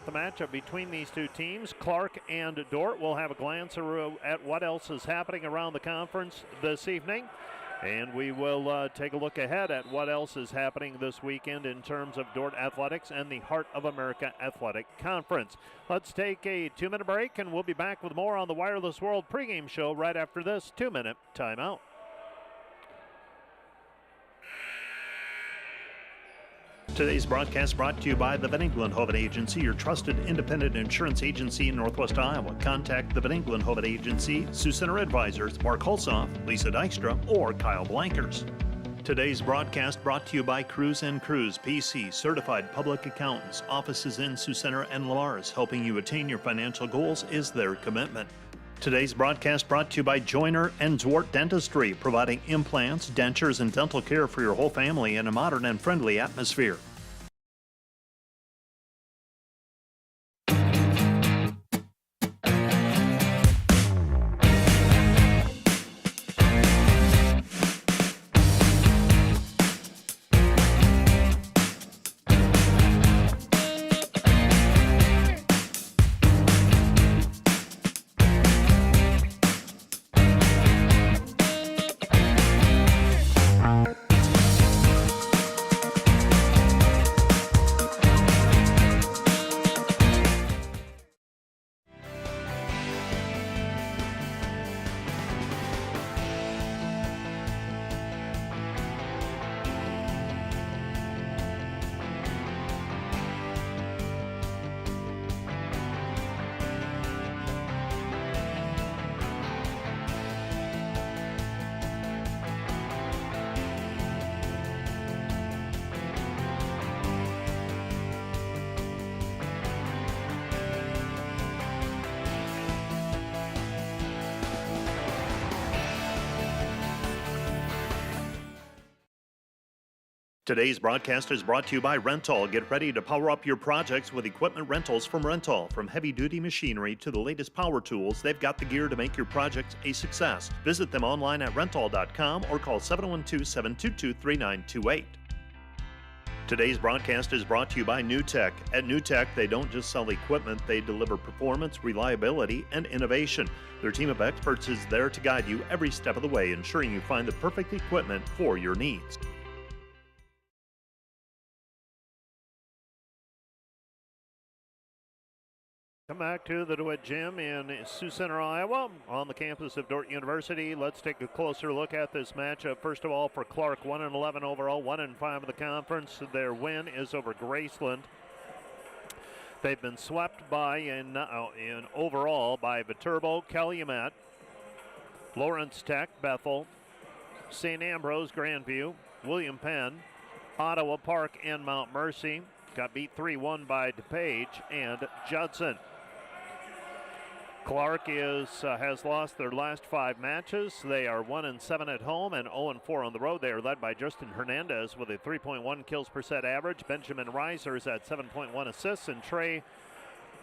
the matchup between these two teams, Clarke and Dordt. We'll have a glance at what else is happening around the conference this evening. And we will take a look ahead at what else is happening this weekend in terms of Dordt Athletics and the Heart of America Athletic Conference. Let's take a 2-minute break, and we'll be back with more on the Wireless World pregame show right after this 2-minute timeout. Today's broadcast brought to you by the Van Engelen-Hoven Agency, your trusted independent insurance agency in Northwest Iowa. Contact the Van Engelen-Hoven Agency, Sioux Center Advisors, Mark Hulsoff, Lisa Dykstra, or Kyle Blankers. Today's broadcast brought to you by Cruz & Cruz, PC, certified public accountants, offices in Sioux Center and Lamars. Helping you attain your financial goals is their commitment. Today's broadcast brought to you by Joyner and Zwart Dentistry, providing implants, dentures, and dental care for your whole family in a modern and friendly atmosphere. Today's broadcast is brought to you by Rental. Get ready to power up your projects with equipment rentals from Rental. From heavy-duty machinery to the latest power tools, they've got the gear to make your projects a success. Visit them online at rental.com or call 712-722-3928. Today's broadcast is brought to you by NewTek. At NewTek, they don't just sell equipment, they deliver performance, reliability, and innovation. Their team of experts is there to guide you every step of the way, ensuring you find the perfect equipment for your needs. Come back to the DeWitt Gym in Sioux Center, Iowa, on the campus of Dordt University. Let's take a closer look at this matchup. First of all, for Clarke, 1-11 overall, 1-5 of the conference. Their win is over Graceland. They've been swept by in overall by Viterbo, Calumet, Lawrence Tech, Bethel, St. Ambrose, Grandview, William Penn, Ottawa Park, and Mount Mercy. Got beat 3-1 by DePage and Judson. Clarke has lost their last 5 matches. They are 1-7 at home and 0-4 on the road. They are led by Justin Hernandez with a 3.1 kills per set average. Benjamin Reiser is at 7.1 assists, and Trey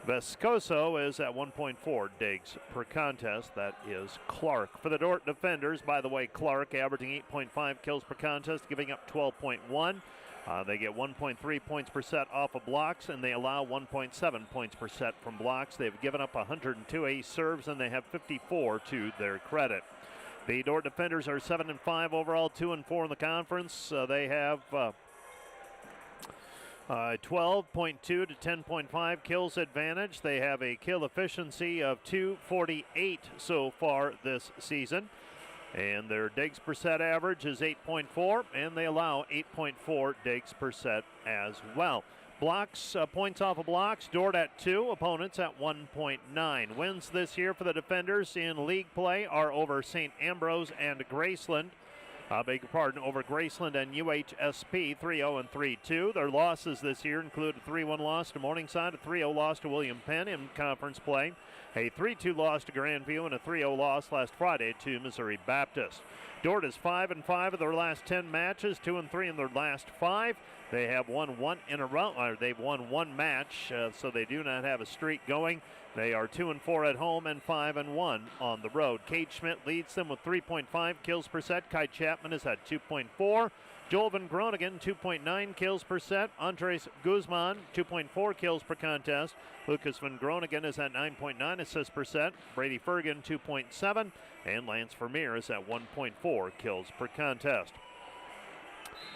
Vescoso is at 1.4 digs per contest. That is Clarke. For the Dordt defenders, by the way, Clarke averaging 8.5 kills per contest, giving up 12.1. They get 1.3 points per set off of blocks, and they allow 1.7 points per set from blocks. They've given up 102 ace serves, and they have 54 to their credit. The Dordt defenders are 7-5 overall, 2-4 in the conference. They have 12.2 to 10.5 kills advantage. They have a kill efficiency of 248 so far this season. And their digs per set average is 8.4, and they allow 8.4 digs per set as well. Blocks, points off of blocks, Dordt at 2, opponents at 1.9. Wins this year for the defenders in league play are over St. Ambrose and Graceland. Beg your pardon, over Graceland and UHSP, 3-0 and 3-2. Their losses this year include a 3-1 loss to Morningside, a 3-0 loss to William Penn in conference play, a 3-2 loss to Grandview, and a 3-0 loss last Friday to Missouri Baptist. Dordt is 5-5 of their last 10 matches, 2-3 in their last 5. They have won one in a row, or they've won one match, so they do not have a streak going. They are 2-4 at home and 5-1 on the road. Kate Schmidt leads them with 3.5 kills per set. Kai Chapman is at 2.4. Joel Van Groningen, 2.9 kills per set. Andres Guzman, 2.4 kills per contest. Lucas Van Groningen is at 9.9 assists per set. Brady Fergan, 2.7. And Lance Vermeer is at 1.4 kills per contest.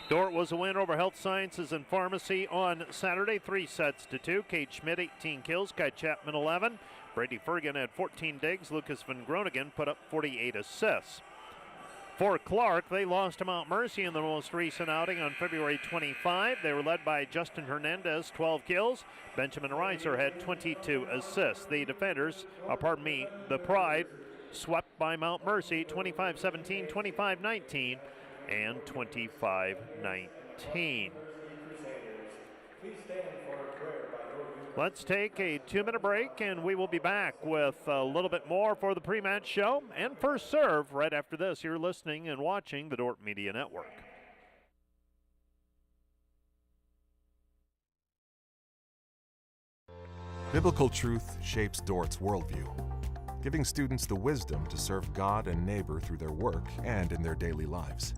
Dordt was a win over Health Sciences and Pharmacy on Saturday, 3-2. Kate Schmidt, 18 kills. Kai Chapman, 11. Brady Fergan had 14 digs. Lucas Van Groningen put up 48 assists. For Clarke, they lost to Mount Mercy in the most recent outing on February 25. They were led by Justin Hernandez, 12 kills. Benjamin Reiser had 22 assists. The defenders, the Pride, swept by Mount Mercy 25-17, 25-19, and 25-19. Let's take a 2-minute break, and we will be back with a little bit more for the pre-match show and first serve right after this. You're listening and watching the Dordt Media Network. Biblical truth shapes Dordt's worldview, giving students the wisdom to serve God and neighbor through their work and in their daily lives.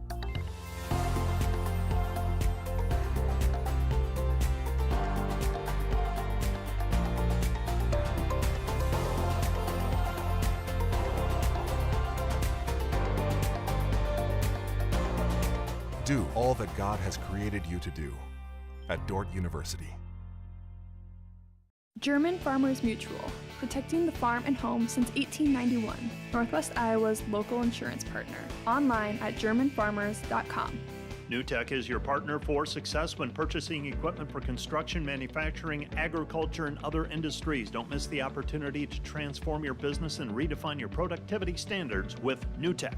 Do all that God has created you to do at Dordt University. German Farmers Mutual, protecting the farm and home since 1891. Northwest Iowa's local insurance partner. Online at germanfarmers.com. NewTek is your partner for success when purchasing equipment for construction, manufacturing, agriculture, and other industries. Don't miss the opportunity to transform your business and redefine your productivity standards with NewTek.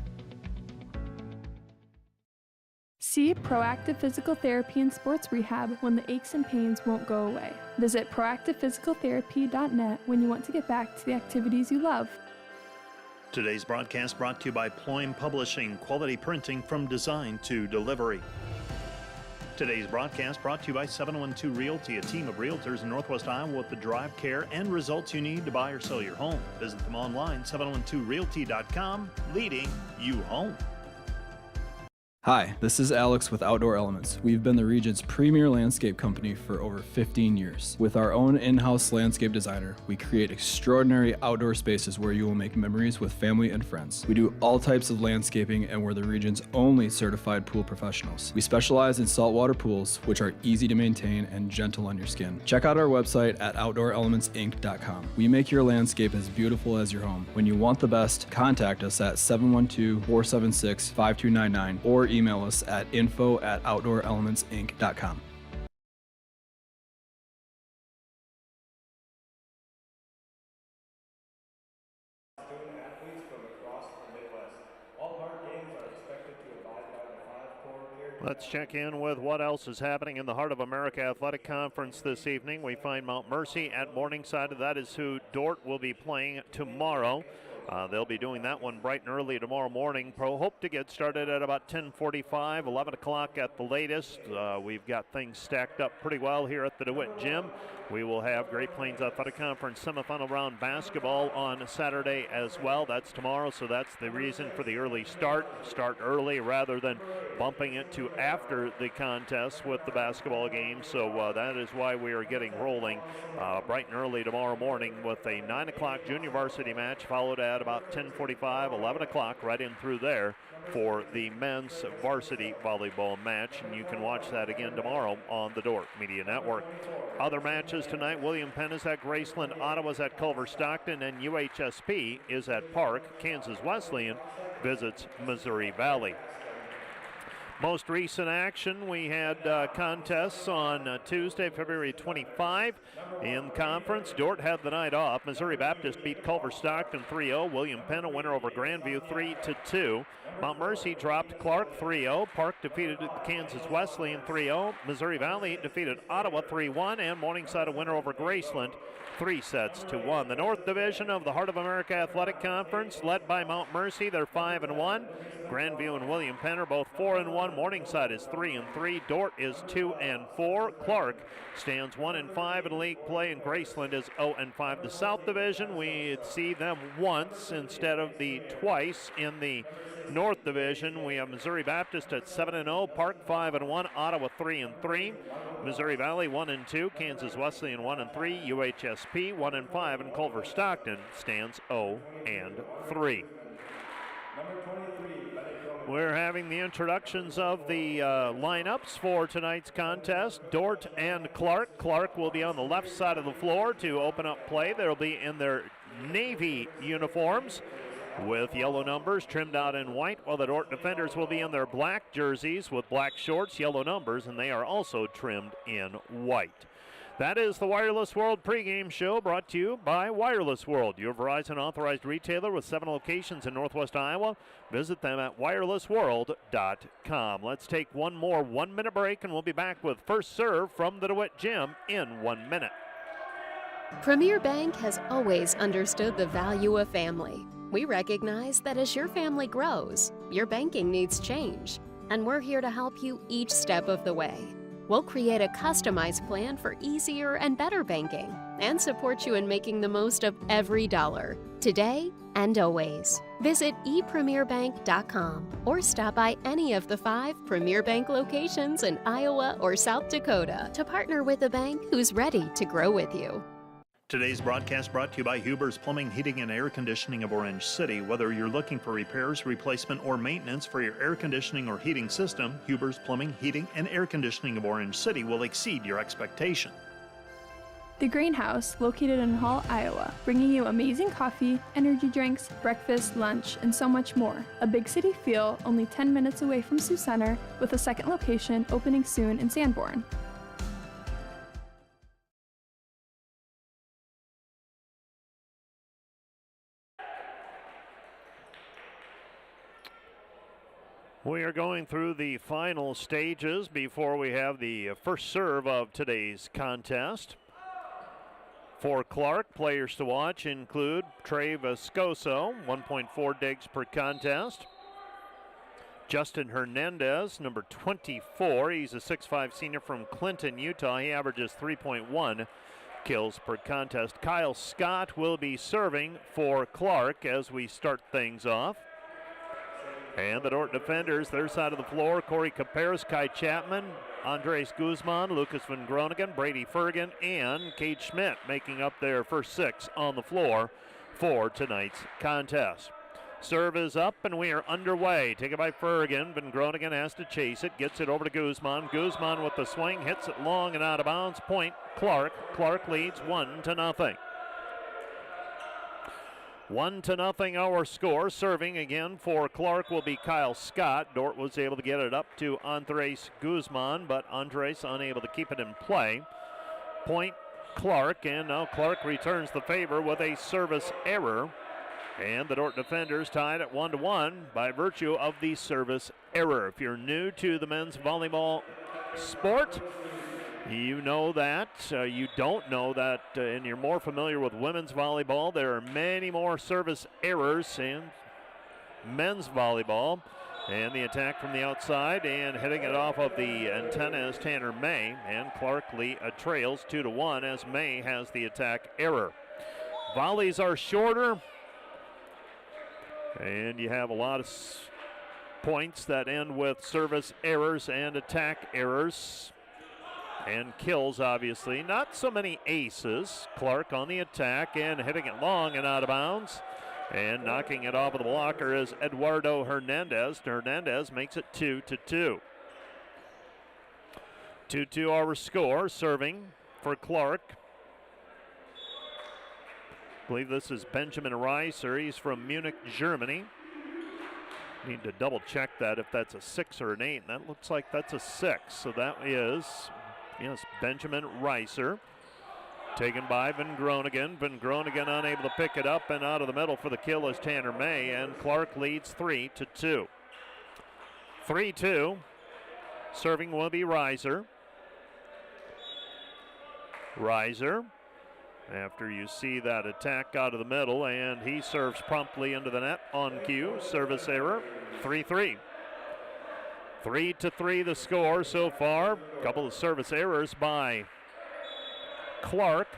See Proactive Physical Therapy and Sports Rehab when the aches and pains won't go away. Visit proactivephysicaltherapy.net when you want to get back to the activities you love. Today's broadcast brought to you by Ployne Publishing, quality printing from design to delivery. Today's broadcast brought to you by 712 Realty, a team of realtors in Northwest Iowa with the drive, care, and results you need to buy or sell your home. Visit them online, 712realty.com, leading you home. Hi, this is Alex with Outdoor Elements. We've been the region's premier landscape company for over 15 years. With our own in-house landscape designer, we create extraordinary outdoor spaces where you will make memories with family and friends. We do all types of landscaping and we're the region's only certified pool professionals. We specialize in saltwater pools, which are easy to maintain and gentle on your skin. Check out our website at outdoorelementsinc.com. We make your landscape as beautiful as your home. When you want the best, contact us at 712-476-5299 or email us at info@outdoorelementsinc.com. Let's check in with what else is happening in the Heart of America Athletic Conference this evening. We find Mount Mercy at Morningside. That is who Dordt will be playing tomorrow. They'll be doing that one bright and early tomorrow morning. Hope to get started at about 10:45, 11 o'clock at the latest. We've got things stacked up pretty well here at the DeWitt Gym. We will have Great Plains Athletic Conference semifinal round basketball on Saturday as well. That's tomorrow, so that's the reason for the early start. Start early rather than bumping it to after the contest with the basketball game. So that is why we are getting rolling bright and early tomorrow morning with a 9 o'clock junior varsity match, followed at about 10:45, 11 o'clock, right in through there for the men's varsity volleyball match. And you can watch that again tomorrow on the Dordt Media Network. Other matches tonight, William Penn is at Graceland, Ottawa's at Culver Stockton, and UHSP is at Park. Kansas Wesleyan visits Missouri Valley. Most recent action, we had contests on Tuesday, February 25 in conference. Dordt had the night off. Missouri Baptist beat Culver Stockton 3-0. William Penn a winner over Grandview 3-2. Mount Mercy dropped Clarke 3-0. Park defeated Kansas Wesleyan 3-0. Missouri Valley defeated Ottawa 3-1. And Morningside a winner over Graceland 3-1. The North Division of the Heart of America Athletic Conference led by Mount Mercy. They're 5-1. Grandview and William Penn are both 4-1 1. Morningside is 3-3. Dordt is 2-4. Clarke stands 1-5 in league play, and Graceland is 0-5. The South Division, we see them once instead of the twice in the North Division. We have Missouri Baptist at 7-0, Park 5-1, Ottawa 3-3, Missouri Valley 1-2, Kansas Wesleyan 1-3, UHSP 1-5, and Culver Stockton stands 0-3. We're having the introductions of the lineups for tonight's contest. Dordt and Clarke. Clarke will be on the left side of the floor to open up play. They'll be in their navy uniforms with yellow numbers trimmed out in white, while the Dordt defenders will be in their black jerseys with black shorts, yellow numbers, and they are also trimmed in white. That is the Wireless World pregame show, brought to you by Wireless World, your Verizon authorized retailer with 7 locations in Northwest Iowa. Visit them at wirelessworld.com. Let's take one more 1-minute break, and we'll be back with First Serve from the DeWitt Gym in 1 minute. Premier Bank has always understood the value of family. We recognize that as your family grows, your banking needs change, and we're here to help you each step of the way. We'll create a customized plan for easier and better banking and support you in making the most of every dollar, today and always. Visit epremierbank.com or stop by any of the 5 Premier Bank locations in Iowa or South Dakota to partner with a bank who's ready to grow with you. Today's broadcast brought to you by Huber's Plumbing, Heating, and Air Conditioning of Orange City. Whether you're looking for repairs, replacement, or maintenance for your air conditioning or heating system, Huber's Plumbing, Heating, and Air Conditioning of Orange City will exceed your expectation. The Greenhouse, located in Hall, Iowa, bringing you amazing coffee, energy drinks, breakfast, lunch, and so much more. A big city feel, only 10 minutes away from Sioux Center, with a second location opening soon in Sanborn. We are going through the final stages before we have the first serve of today's contest. For Clarke, players to watch include Trey Viscoso, 1.4 digs per contest. Justin Hernandez, number 24. He's a 6'5 senior from Clinton, Utah. He averages 3.1 kills per contest. Kyle Scott will be serving for Clarke as we start things off. And the Dordt defenders, their side of the floor, Corey Caparis, Kai Chapman, Andres Guzman, Lucas Van Groningen, Brady Fergan, and Cade Schmidt making up their first 6 on the floor for tonight's contest. Serve is up, and we are underway. Taken by Fergan. Van Groningen has to chase it, gets it over to Guzman. Guzman with the swing, hits it long and out of bounds. Point, Clarke. Clarke leads 1-0. 1-0 our score. Serving again for Clarke will be Kyle Scott. Dordt was able to get it up to Andres Guzman, but Andres unable to keep it in play. Point Clarke, and now Clarke returns the favor with a service error. And the Dordt defenders tied at 1-1 by virtue of the service error. If you're new to the men's volleyball sport, you know that. You don't know that, and you're more familiar with women's volleyball. There are many more service errors in men's volleyball. And the attack from the outside, and hitting it off of the antenna is Tanner May. And Clarke trails 2-1 as May has the attack error. Volleys are shorter, and you have a lot of points that end with service errors and attack errors. And kills, obviously. Not so many aces. Clarke on the attack and hitting it long and out of bounds. And knocking it off of the blocker is Eduardo Hernandez. Hernandez makes it 2-2. 2-2 our score. Serving for Clarke. I believe this is Benjamin Reiser. He's from Munich, Germany. Need to double check that if that's a 6 or an 8. And that looks like that's a 6. So that is... yes, Benjamin Reiser. Taken by Van Groningen. Van Groningen unable to pick it up, and out of the middle for the kill is Tanner May, and Clarke leads 3-2. 3-2. Serving will be Reiser. Reiser, after you see that attack out of the middle, and he serves promptly into the net on cue. Service error, 3-3. 3-3 the score so far. A couple of service errors by Clarke,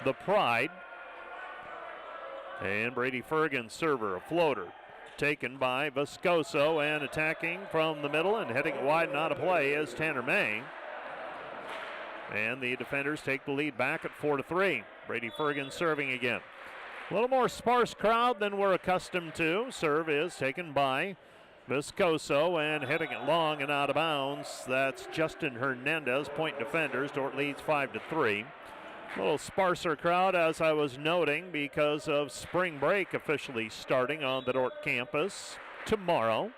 the Pride. And Brady Fergan, server, a floater. Taken by Viscoso, and attacking from the middle and heading wide and out of play is Tanner May. And the defenders take the lead back at 4-3. Brady Fergan serving again. A little more sparse crowd than we're accustomed to. Serve is taken by Viscoso and hitting it long and out of bounds. That's Justin Hernandez, point defenders. Dordt leads 5-3. A little sparser crowd, as I was noting, because of spring break officially starting on the Dordt campus tomorrow.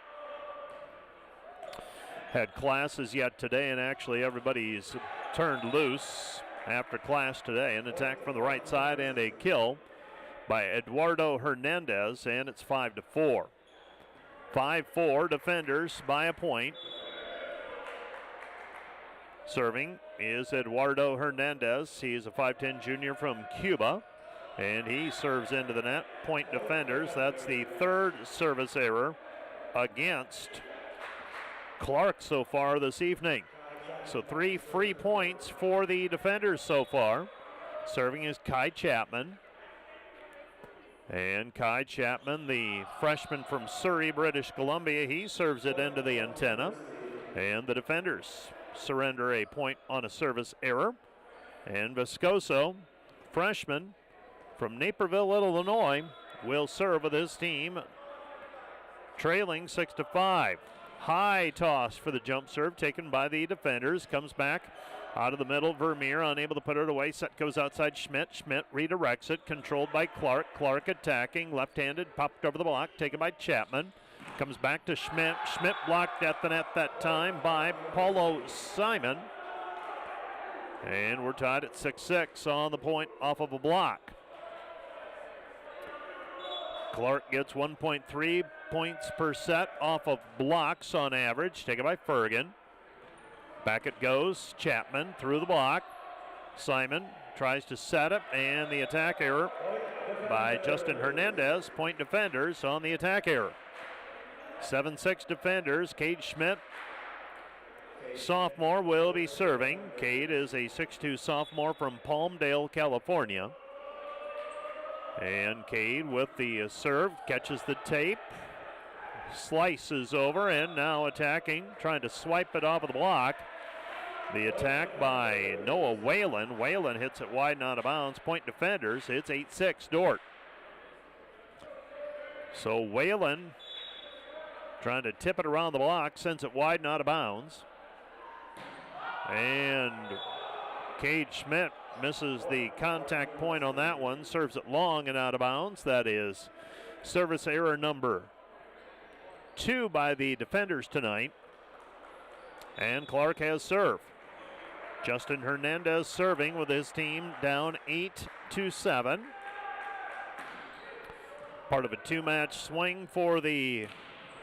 Had classes yet today, and actually everybody's turned loose after class today. An attack from the right side and a kill by Eduardo Hernandez, and it's 5-4. 5-4 defenders by a point. Serving is Eduardo Hernandez. He's a 5'10 junior from Cuba, and he serves into the net. Point defenders. That's the third service error against Clarke so far this evening. So 3 free points for the defenders so far. Serving is Kai Chapman. And Kai Chapman, the freshman from Surrey, British Columbia, he serves it into the antenna. And the defenders surrender a point on a service error. And Viscoso, freshman from Naperville, Illinois, will serve with his team, trailing 6-5. High toss for the jump serve taken by the defenders. Comes back out of the middle. Vermeer unable to put it away. Set goes outside Schmidt. Schmidt redirects it. Controlled by Clarke. Clarke attacking. Left-handed. Popped over the block. Taken by Chapman. Comes back to Schmidt. Schmidt blocked at the net that time by Paulo Simon. And we're tied at 6-6 on the point off of a block. Clarke gets 1.3 points per set off of blocks on average. Taken by Fergan. Back it goes. Chapman through the block. Simon tries to set it, and the attack error by Justin Hernandez. Point defenders on the attack error. 7-6 defenders. Cade Schmidt, sophomore, will be serving. Cade is a 6'2 sophomore from Palmdale, California. And Cade with the serve, catches the tape, slices over, and now attacking, trying to swipe it off of the block. The attack by Noah Whalen. Whalen hits it wide and out of bounds. Point defenders, it's 8-6 Dordt. So Whalen trying to tip it around the block, sends it wide and out of bounds. And Cade Schmidt misses the contact point on that one, serves it long and out of bounds. That is service error number 2 by the defenders tonight. And Clarke has serve. Justin Hernandez serving with his team down 8-7. Part of a 2-match swing for the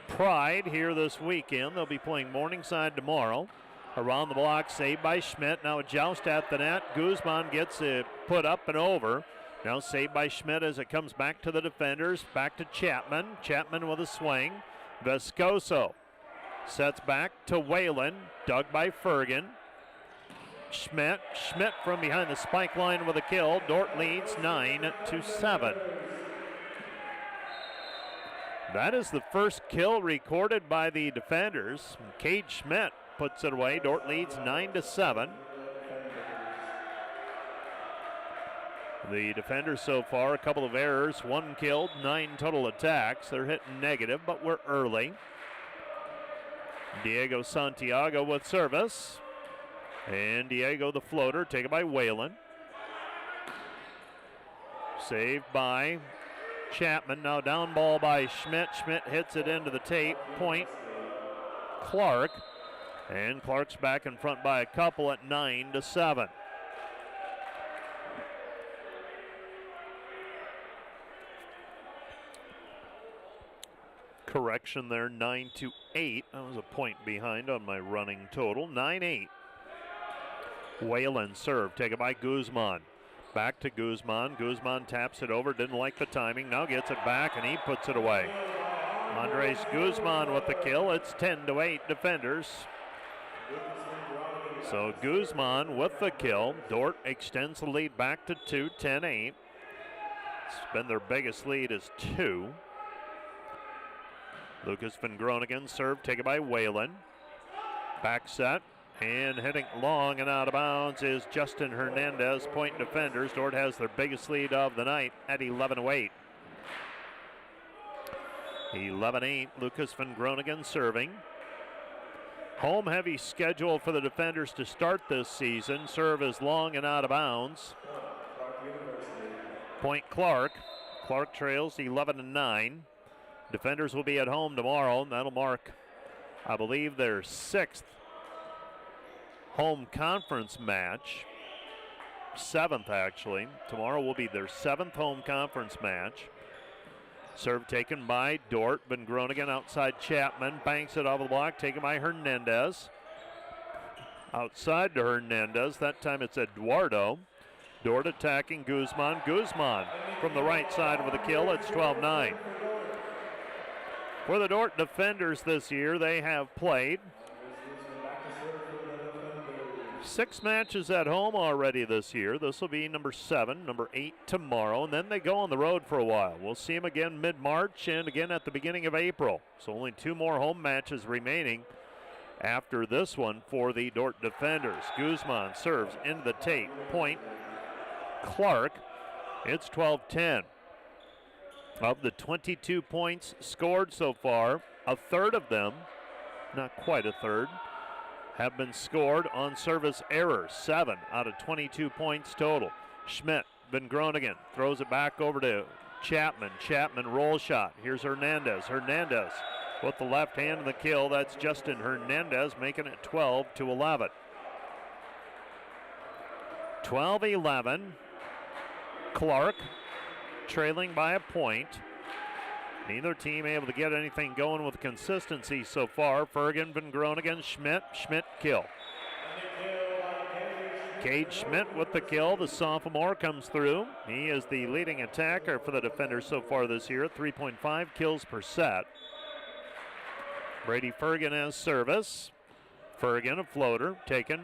Pride here this weekend. They'll be playing Morningside tomorrow. Around the block, saved by Schmidt. Now a joust at the net. Guzman gets it put up and over. Now saved by Schmidt as it comes back to the defenders. Back to Chapman. Chapman with a swing. Viscoso sets back to Whalen. Dug by Fergan. Schmidt from behind the spike line with a kill. Dordt leads 9-7. That is the first kill recorded by the defenders. Cade Schmidt puts it away. Dordt leads 9-7. The defenders so far, a couple of errors, 1 killed, 9 total attacks. They're hitting negative, but we're early. Diego Santiago with service. And Diego the floater, taken by Whalen. Saved by Chapman. Now down ball by Schmidt. Schmidt hits it into the tape. Point Clarke. And Clarke's back in front by a couple at 9-7. Correction there, 9-8. That was a point behind on my running total. 9-8. Whalen serve, taken by Guzman. Back to Guzman. Guzman taps it over, didn't like the timing. Now gets it back, and he puts it away. Andres Guzman with the kill. It's 10-8 defenders. So Guzman with the kill. Dordt extends the lead back to 2, 10-8. It's been their biggest lead is 2. Lucas Van Groningen serve taken by Whalen. Back set and hitting long and out of bounds is Justin Hernandez. Point defenders. Dordt has their biggest lead of the night at 11-8. 11-8. Lucas Van Groningen serving. Home heavy schedule for the defenders to start this season. Serve is long and out of bounds. Point Clarke. Clarke trails 11-9. Defenders will be at home tomorrow. That'll mark, I believe, their 6th home conference match. 7th, actually. Tomorrow will be their 7th home conference match. Serve taken by Dordt. Van Groningen outside Chapman. Banks it off the block. Taken by Hernandez. Outside to Hernandez. That time it's Eduardo. Dordt attacking Guzman. Guzman from the right side with a kill. It's 12-9. For the Dordt defenders this year, they have played 6 matches at home already this year. This will be number 7, number 8 tomorrow, and then they go on the road for a while. We'll see them again mid-March and again at the beginning of April. So only 2 more home matches remaining after this one for the Dordt defenders. Guzman serves into the tape. Point Clarke. It's 12-10. Of the 22 points scored so far, a third of them, not quite a third, have been scored on service errors. 7 out of 22 points total. Schmidt, Van Groningen throws it back over to Chapman. Chapman roll shot. Here's Hernandez. Hernandez with the left hand in the kill. That's Justin Hernandez making it 12-11. 12-11. Clarke trailing by a point. Neither team able to get anything going with consistency so far. Fergan, Van Groningen, Schmidt. Schmidt kill. Cade Schmidt with the kill. The sophomore comes through. He is the leading attacker for the defenders so far this year at 3.5 kills per set. Brady Fergan has service. Fergan, a floater, taken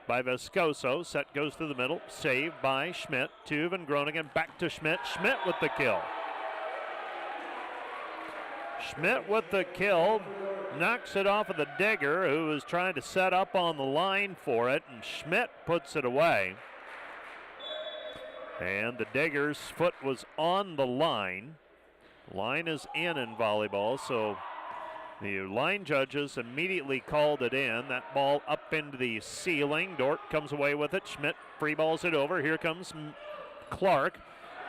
by Vescoso. Set goes to the middle. Saved by Schmidt. To Van Groningen. Back to Schmidt. Schmidt with the kill. Schmidt with the kill. Knocks it off of the digger who was trying to set up on the line for it. And Schmidt puts it away. And the digger's foot was on the line. Line is in volleyball, so the line judges immediately called it in. That ball up into the ceiling. Dordt comes away with it. Schmidt free balls it over. Here comes Clarke.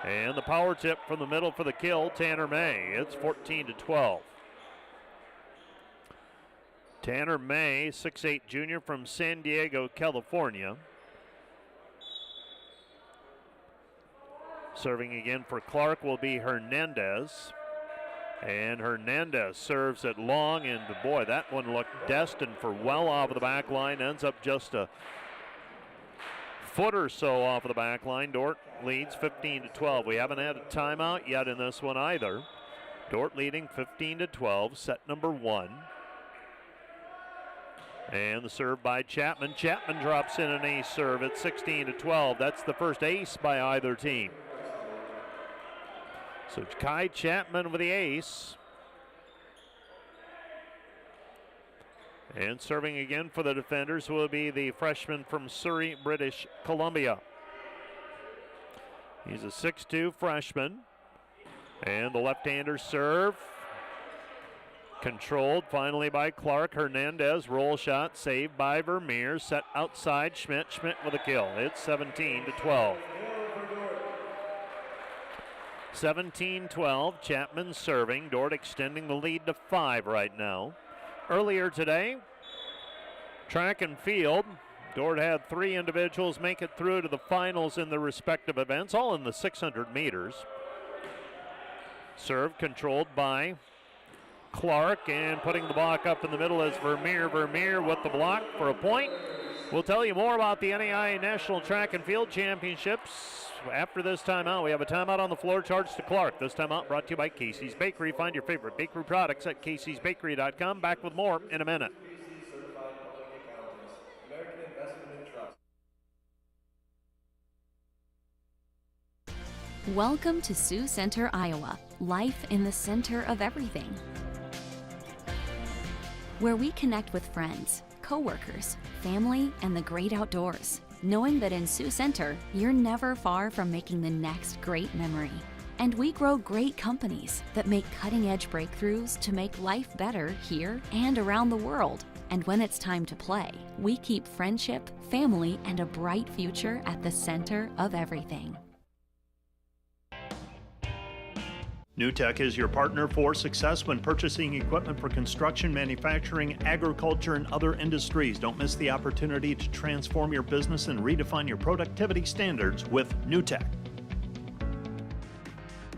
And the power tip from the middle for the kill, Tanner May. It's 14-12. Tanner May, 6'8" junior from San Diego, California. Serving again for Clarke will be Hernandez. And Hernandez serves it long, and boy, that one looked destined for well off of the back line. Ends up just a foot or so off of the back line. Dordt leads 15-12. We haven't had a timeout yet in this one either. Dordt leading 15-12, set number 1. And the serve by Chapman. Chapman drops in an ace serve at 16-12. That's the first ace by either team. So Kai Chapman with the ace. And serving again for the defenders will be the freshman from Surrey, British Columbia. He's a 6'2" freshman. And the left-hander serve. Controlled finally by Clarke. Hernandez, roll shot, saved by Vermeer. Set outside Schmidt. Schmidt with a kill. It's 17-12. 17-12, Chapman serving. Dordt extending the lead to 5 right now. Earlier today, track and field, Dordt had 3 individuals make it through to the finals in their respective events, all in the 600 meters. Serve controlled by Clarke, and putting the block up in the middle is Vermeer. Vermeer with the block for a point. We'll tell you more about the NAIA National Track and Field Championships after this timeout, we have a timeout on the floor charged to Clarke. This timeout brought to you by Casey's Bakery. Find your favorite bakery products at caseysbakery.com. Back with more in a minute. Welcome to Sioux Center, Iowa. Life in the center of everything. Where we connect with friends, coworkers, family, and the great outdoors. Knowing that in Sioux Center, you're never far from making the next great memory. And we grow great companies that make cutting-edge breakthroughs to make life better here and around the world. And when it's time to play, we keep friendship, family, and a bright future at the center of everything. NewTek is your partner for success when purchasing equipment for construction, manufacturing, agriculture, and other industries. Don't miss the opportunity to transform your business and redefine your productivity standards with NewTek.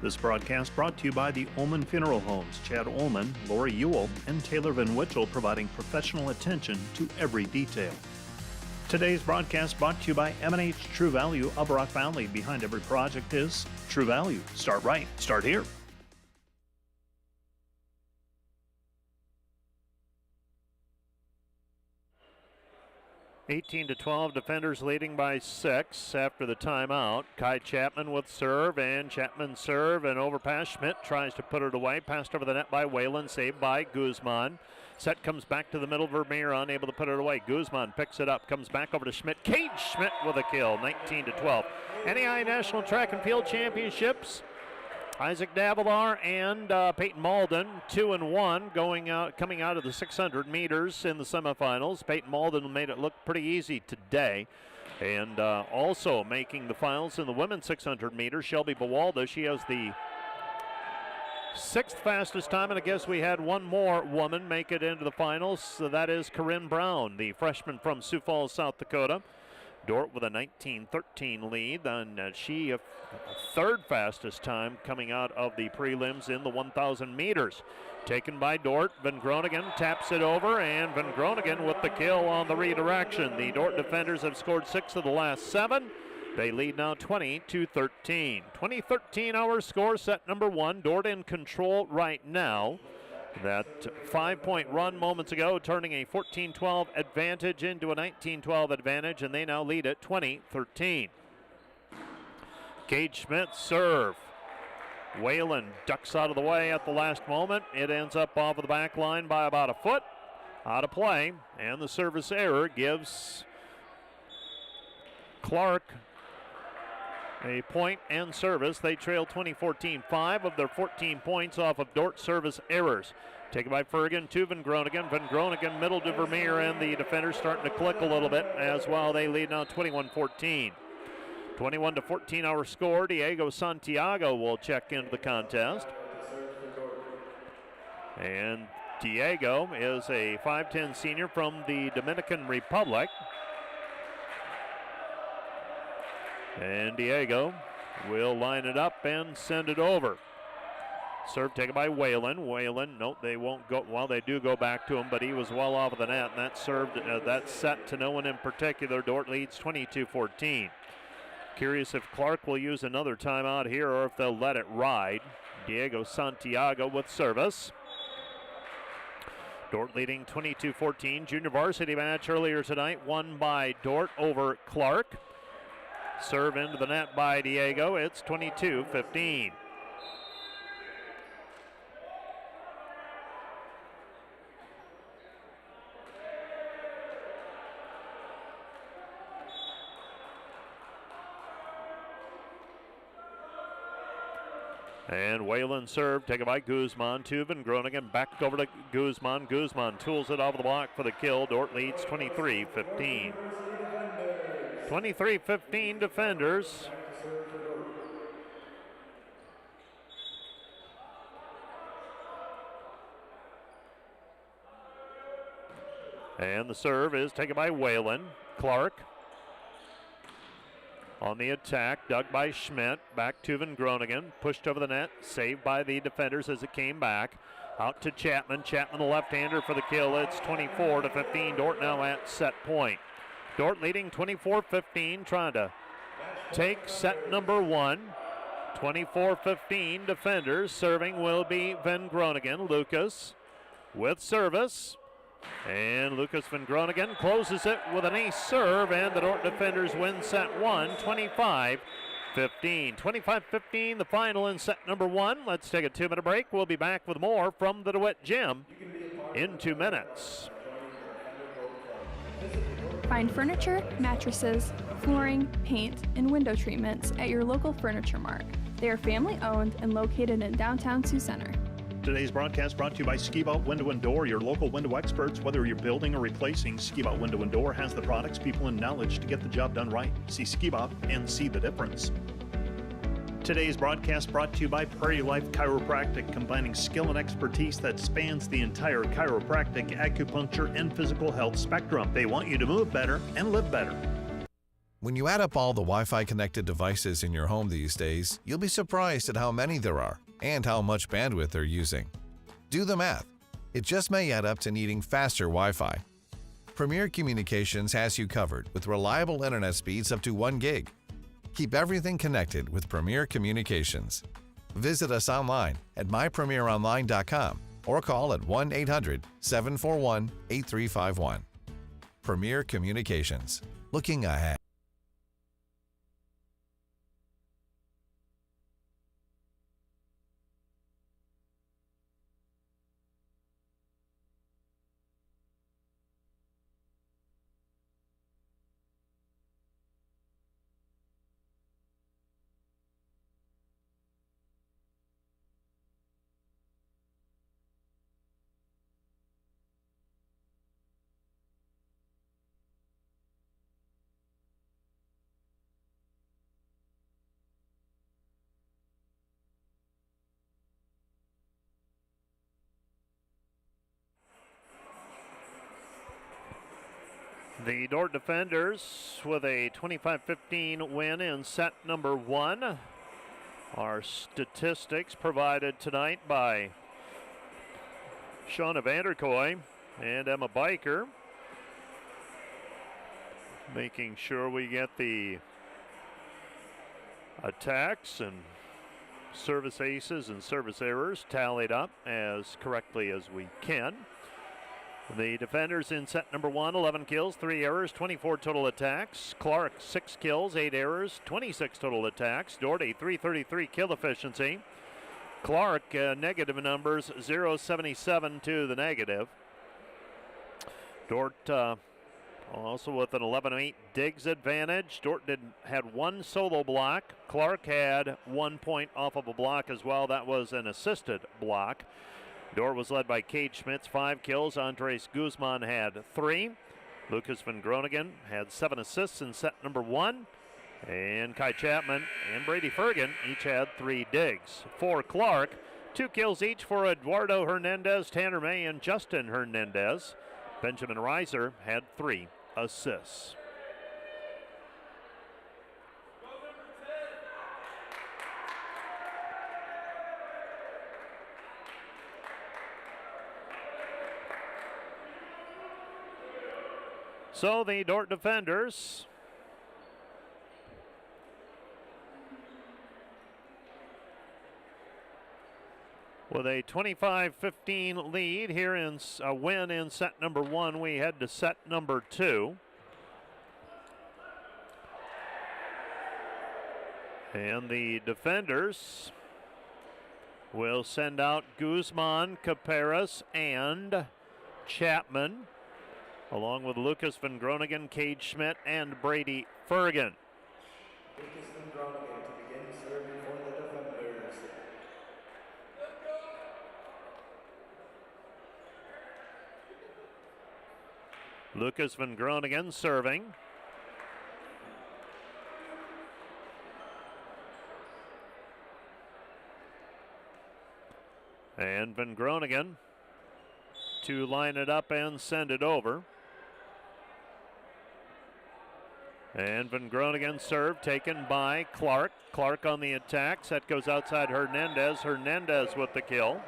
This broadcast brought to you by the Ullman Funeral Homes. Chad Ullman, Lori Ewell, and Taylor Van Witchell providing professional attention to every detail. Today's broadcast brought to you by M&H True Value of Rock Valley. Behind every project is True Value. Start right. Start here. 18-12, defenders leading by 6 after the timeout. Kai Chapman with serve, and Chapman serve and overpass. Schmidt tries to put it away. Passed over the net by Whalen, saved by Guzman. Set comes back to the middle. Vermeer unable to put it away. Guzman picks it up, comes back over to Schmidt. Cade Schmidt with a kill, 19-12. NAI National Track and Field Championships. Isaac Davilar and Peyton Malden, 2-1, coming out of the 600 meters in the semifinals. Peyton Malden made it look pretty easy today. And also making the finals in the women's 600 meters, Shelby Bawalda. She has the 6th fastest time, and I guess we had one more woman make it into the finals. So that is Corinne Brown, the freshman from Sioux Falls, South Dakota. Dordt with a 19-13 lead, and she a 3rd fastest time coming out of the prelims in the 1,000 meters. Taken by Dordt. Van Groningen taps it over, and Van Groningen with the kill on the redirection. The Dordt defenders have scored 6 of the last 7. They lead now 20-13. 2013 our score, set number 1. Dordt in control right now. That 5-point run moments ago, turning a 14-12 advantage into a 19-12 advantage, and they now lead at 20-13. Cade Schmidt serve. Whalen ducks out of the way at the last moment. It ends up off of the back line by about a foot. Out of play, and the service error gives Clarke a point and service. They trail 20-14, 5 of their 14 points off of Dordt service errors. Taken by Fergan to Van Groningen. Van Groningen middle to Vermeer, and the defenders starting to click a little bit as well. They lead now 21-14. 21-14 our score. Diego Santiago will check into the contest. And Diego is a 5'10 senior from the Dominican Republic. And Diego will line it up and send it over. Serve taken by Whalen. Whalen, no, they won't go. Well, they do go back to him, but he was well off of the net, and that served, that's set to no one in particular. Dordt leads 22-14. Curious if Clarke will use another timeout here or if they'll let it ride. Diego Santiago with service. Dordt leading 22-14. Junior varsity match earlier tonight, won by Dordt over Clarke. Serve into the net by Diego. It's 22-15. And Whalen serve, taken by Guzman to Van Groningen, back over to Guzman. Guzman tools it off the block for the kill. Dordt leads 23-15. 23-15 defenders. And the serve is taken by Whalen. Clarke on the attack, dug by Schmidt, back to Van Groningen, pushed over the net, saved by the defenders as it came back. Out to Chapman. Chapman, the left-hander for the kill. It's 24-15. Dordt now at set point. Dordt leading 24-15, trying to take set number 1. 24-15 defenders. Serving will be Van Groningen. Lucas with service. And Lucas Van Groningen closes it with an ace serve, and the Dordt defenders win set 1, 25-15. 25-15, the final in set number 1. Let's take a 2-minute break. We'll be back with more from the DeWitt Gym in 2 minutes. Find furniture, mattresses, flooring, paint, and window treatments at your local Furniture Mart. They are family-owned and located in downtown Sioux Center. Today's broadcast brought to you by Ski-Bout Window and Door, your local window experts. Whether you're building or replacing, Ski-Bout Window and Door has the products, people, and knowledge to get the job done right. See Ski-Bout and see the difference. Today's broadcast brought to you by Prairie Life Chiropractic, combining skill and expertise that spans the entire chiropractic, acupuncture, and physical health spectrum. They want you to move better and live better. When you add up all the Wi-Fi connected devices in your home these days, you'll be surprised at how many there are and how much bandwidth they're using. Do the math. It just may add up to needing faster Wi-Fi. Premier Communications has you covered with reliable internet speeds up to 1 gig. Keep everything connected with Premier Communications. Visit us online at mypremieronline.com or call at 1-800-741-8351. Premier Communications. Looking ahead. The Dordt defenders with a 25-15 win in set number 1. Our statistics provided tonight by Shauna Vanderkoy and Emma Biker. Making sure we get the attacks and service aces and service errors tallied up as correctly as we can. The defenders in set number 1, 11 kills, 3 errors, 24 total attacks. Clarke, 6 kills, 8 errors, 26 total attacks. Dordt, a 333 kill efficiency. Clarke, negative numbers, 0.77 to the negative. Dordt also with an 11-8 digs advantage. Dordt had 1 solo block. Clarke had 1 point off of a block as well. That was an assisted block. Dordt was led by Cade Schmitz, 5 kills. Andres Guzman had 3. Lucas Van Groningen had 7 assists in set number 1. And Kai Chapman and Brady Fergan each had 3 digs. For Clarke, 2 kills each for Eduardo Hernandez, Tanner May, and Justin Hernandez. Benjamin Reiser had 3 assists. So the Dordt defenders with a 25-15 lead here in a win in set number 1. We head to set number 2. And the defenders will send out Guzman, Caparas, and Chapman, along with Lucas Van Groningen, Cade Schmidt, and Brady Fergan. Lucas Van Groningen to begin serving for the defenders. Lucas Van Groningen serving. And Van Groningen to line it up and send it over. And Van Groningen serve taken by Clarke. Clarke on the attack. Set goes outside Hernandez. Hernandez with the kill.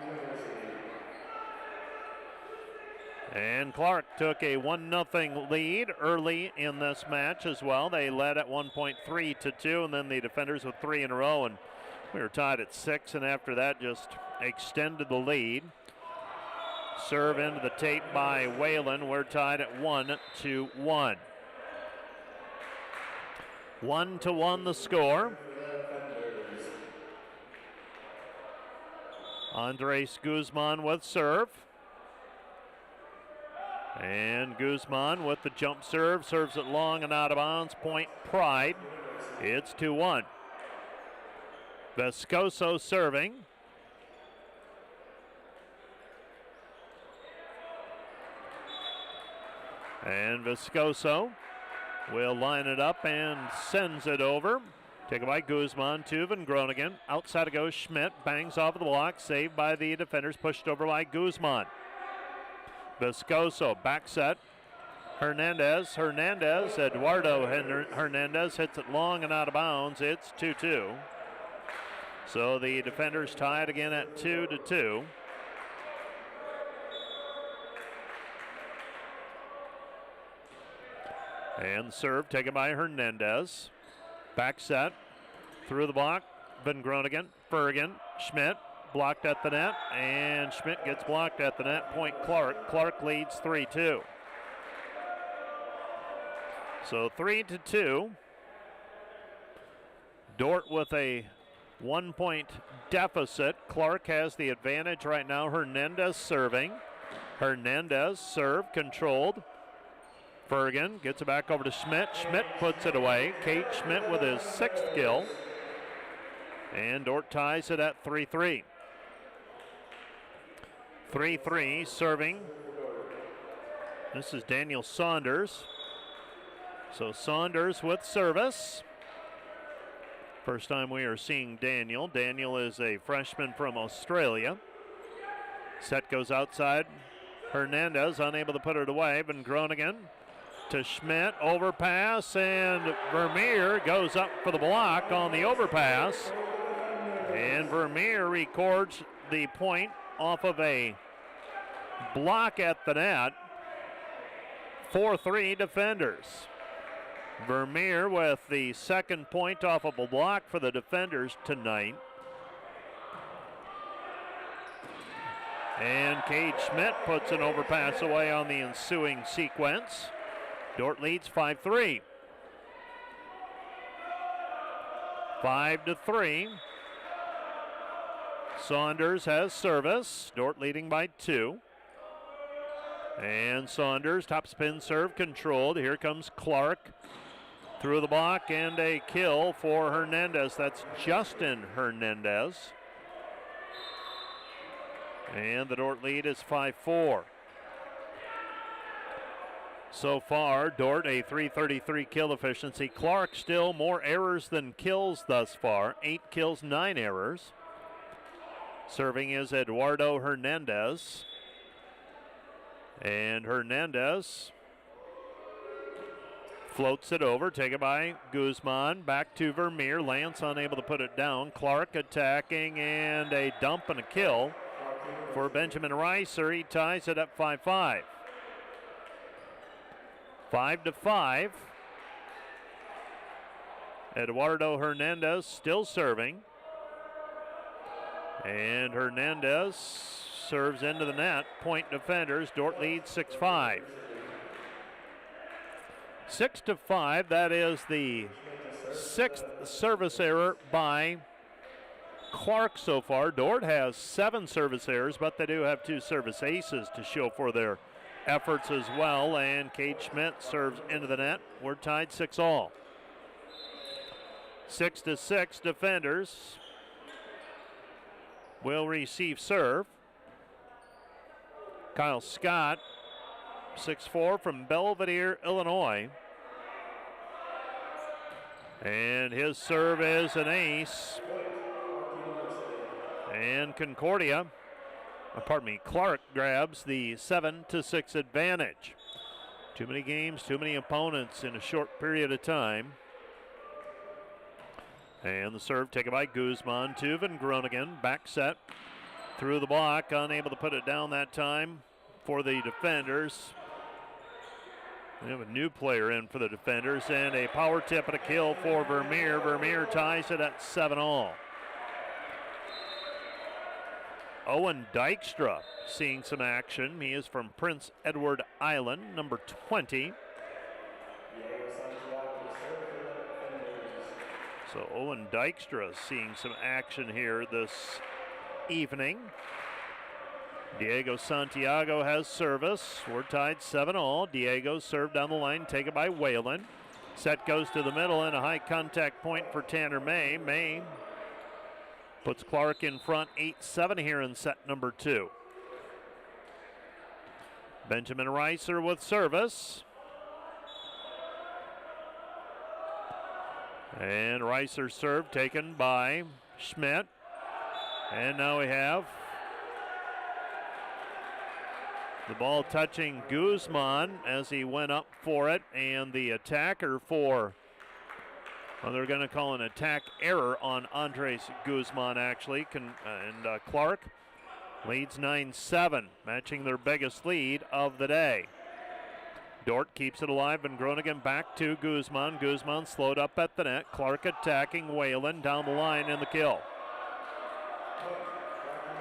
And Clarke took a 1-0 lead early in this match as well. They led at 1.3-2, and then the defenders with 3 in a row, and we were tied at 6, and after that just extended the lead. Serve into the tape by Whalen. We're tied at 1-1. 1-1 the score. Andres Guzman with serve. And Guzman with the jump serve. Serves it long and out of bounds. Point Pride. It's 2-1. Vescoso serving. And Vescoso will line it up and sends it over. Taken by Guzman to Van Groningen. Outside it goes Schmidt. Bangs off of the block. Saved by the defenders. Pushed over by Guzman. Vescoso back set. Hernandez. Eduardo Hernandez hits it long and out of bounds. It's 2-2. So the defenders tied again at 2-2. And serve taken by Hernandez. Back set. Through the block. Van Groningen. Bergen. Schmidt. Blocked at the net. And Schmidt gets blocked at the net. Point Clarke. Clarke leads 3-2. So 3-2. Dordt with a 1-point deficit. Clarke has the advantage right now. Hernandez serving. Hernandez serve controlled. Bergen gets it back over to Schmidt. Schmidt puts it away. Kate Schmidt with his 6th kill. And Dordt ties it at 3-3. 3-3 serving. This is Daniel Saunders. So Saunders with service. First time we are seeing Daniel. Daniel is a freshman from Australia. Set goes outside. Hernandez unable to put it away. Van Groningen to Schmidt. Overpass, and Vermeer goes up for the block on the overpass. And Vermeer records the point off of a block at the net. 4-3 defenders. Vermeer with the 2nd point off of a block for the defenders tonight. And Cade Schmidt puts an overpass away on the ensuing sequence. Dordt leads 5-3. 5-3. Saunders has service. Dordt leading by 2. And Saunders, top spin serve controlled. Here comes Clarke through the block, and a kill for Hernandez. That's Justin Hernandez. And the Dordt lead is 5-4. So far, Dordt a .333 kill efficiency. Clarke still more errors than kills thus far. 8 kills, 9 errors. Serving is Eduardo Hernandez. And Hernandez floats it over, taken by Guzman. Back to Vermeer. Lance unable to put it down. Clarke attacking, and a dump and a kill for Benjamin Reiser. He ties it up 5-5. 5-5. Eduardo Hernandez still serving. And Hernandez serves into the net. Point defenders. Dordt leads 6-5. 6-5. That is the 6th service error by Clarke so far. Dordt has 7 service errors, but they do have 2 service aces to show for their efforts as well. And Kate Schmidt serves into the net. We're tied 6-all. 6-6 defenders will receive serve. Kyle Scott, 6'4", from Belvedere, Illinois. And his serve is an ace. And Clarke grabs the 7-6 advantage. Too many games, too many opponents in a short period of time. And the serve taken by Guzman to Van Groningen. Back set through the block. Unable to put it down that time for the defenders. We have a new player in for the defenders, and a power tip and a kill for Vermeer. Vermeer ties it at 7-all. Owen Dykstra seeing some action. He is from Prince Edward Island, number 20. So Owen Dykstra seeing some action here this evening. Diego Santiago has service. We're tied 7-all. Diego served down the line, taken by Whalen. Set goes to the middle and a high contact point for Tanner May. May puts Clarke in front 8-7 here in set number 2. Benjamin Reiser with service. And Reiser's serve taken by Schmidt. And now we have the ball touching Guzman as he went up for it, and the attacker for, well, they're going to call an attack error on Andres Guzman, actually. And Clarke leads 9-7, matching their biggest lead of the day. Dordt keeps it alive, and Groningen back to Guzman. Guzman slowed up at the net. Clarke attacking Whalen down the line in the kill.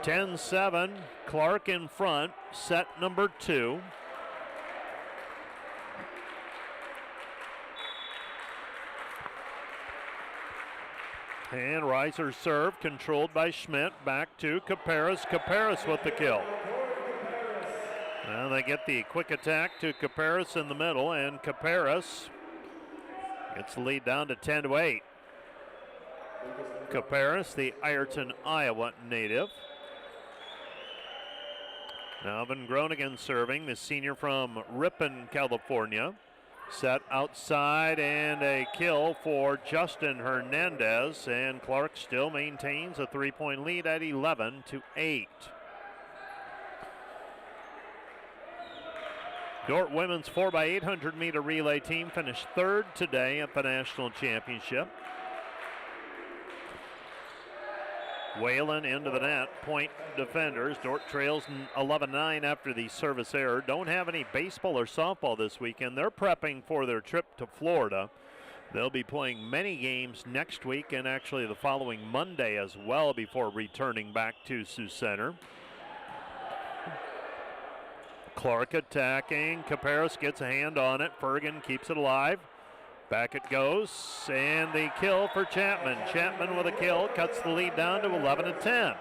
10-7, Clarke in front, set number 2. And Reiser's serve controlled by Schmidt, back to Caparis. Caparis with the kill. Now they get the quick attack to Caparis in the middle, and Caparis gets the lead down to 10-8. Caparis, the Ireton, Iowa native. Now Van Groningen serving, the senior from Ripon, California. Set outside and a kill for Justin Hernandez, and Clarke still maintains a 3-point lead at 11-8. Dordt women's 4x800 meter relay team finished 3rd today at the national championship. Whalen into the net, point defenders. Dordt trails 11-9 after the service error. Don't have any baseball or softball this weekend. They're prepping for their trip to Florida. They'll be playing many games next week and actually the following Monday as well before returning back to Sioux Center. Clarke attacking. Caparis gets a hand on it. Fergan keeps it alive. Back it goes, and the kill for Chapman. Chapman with a kill cuts the lead down to 11-10.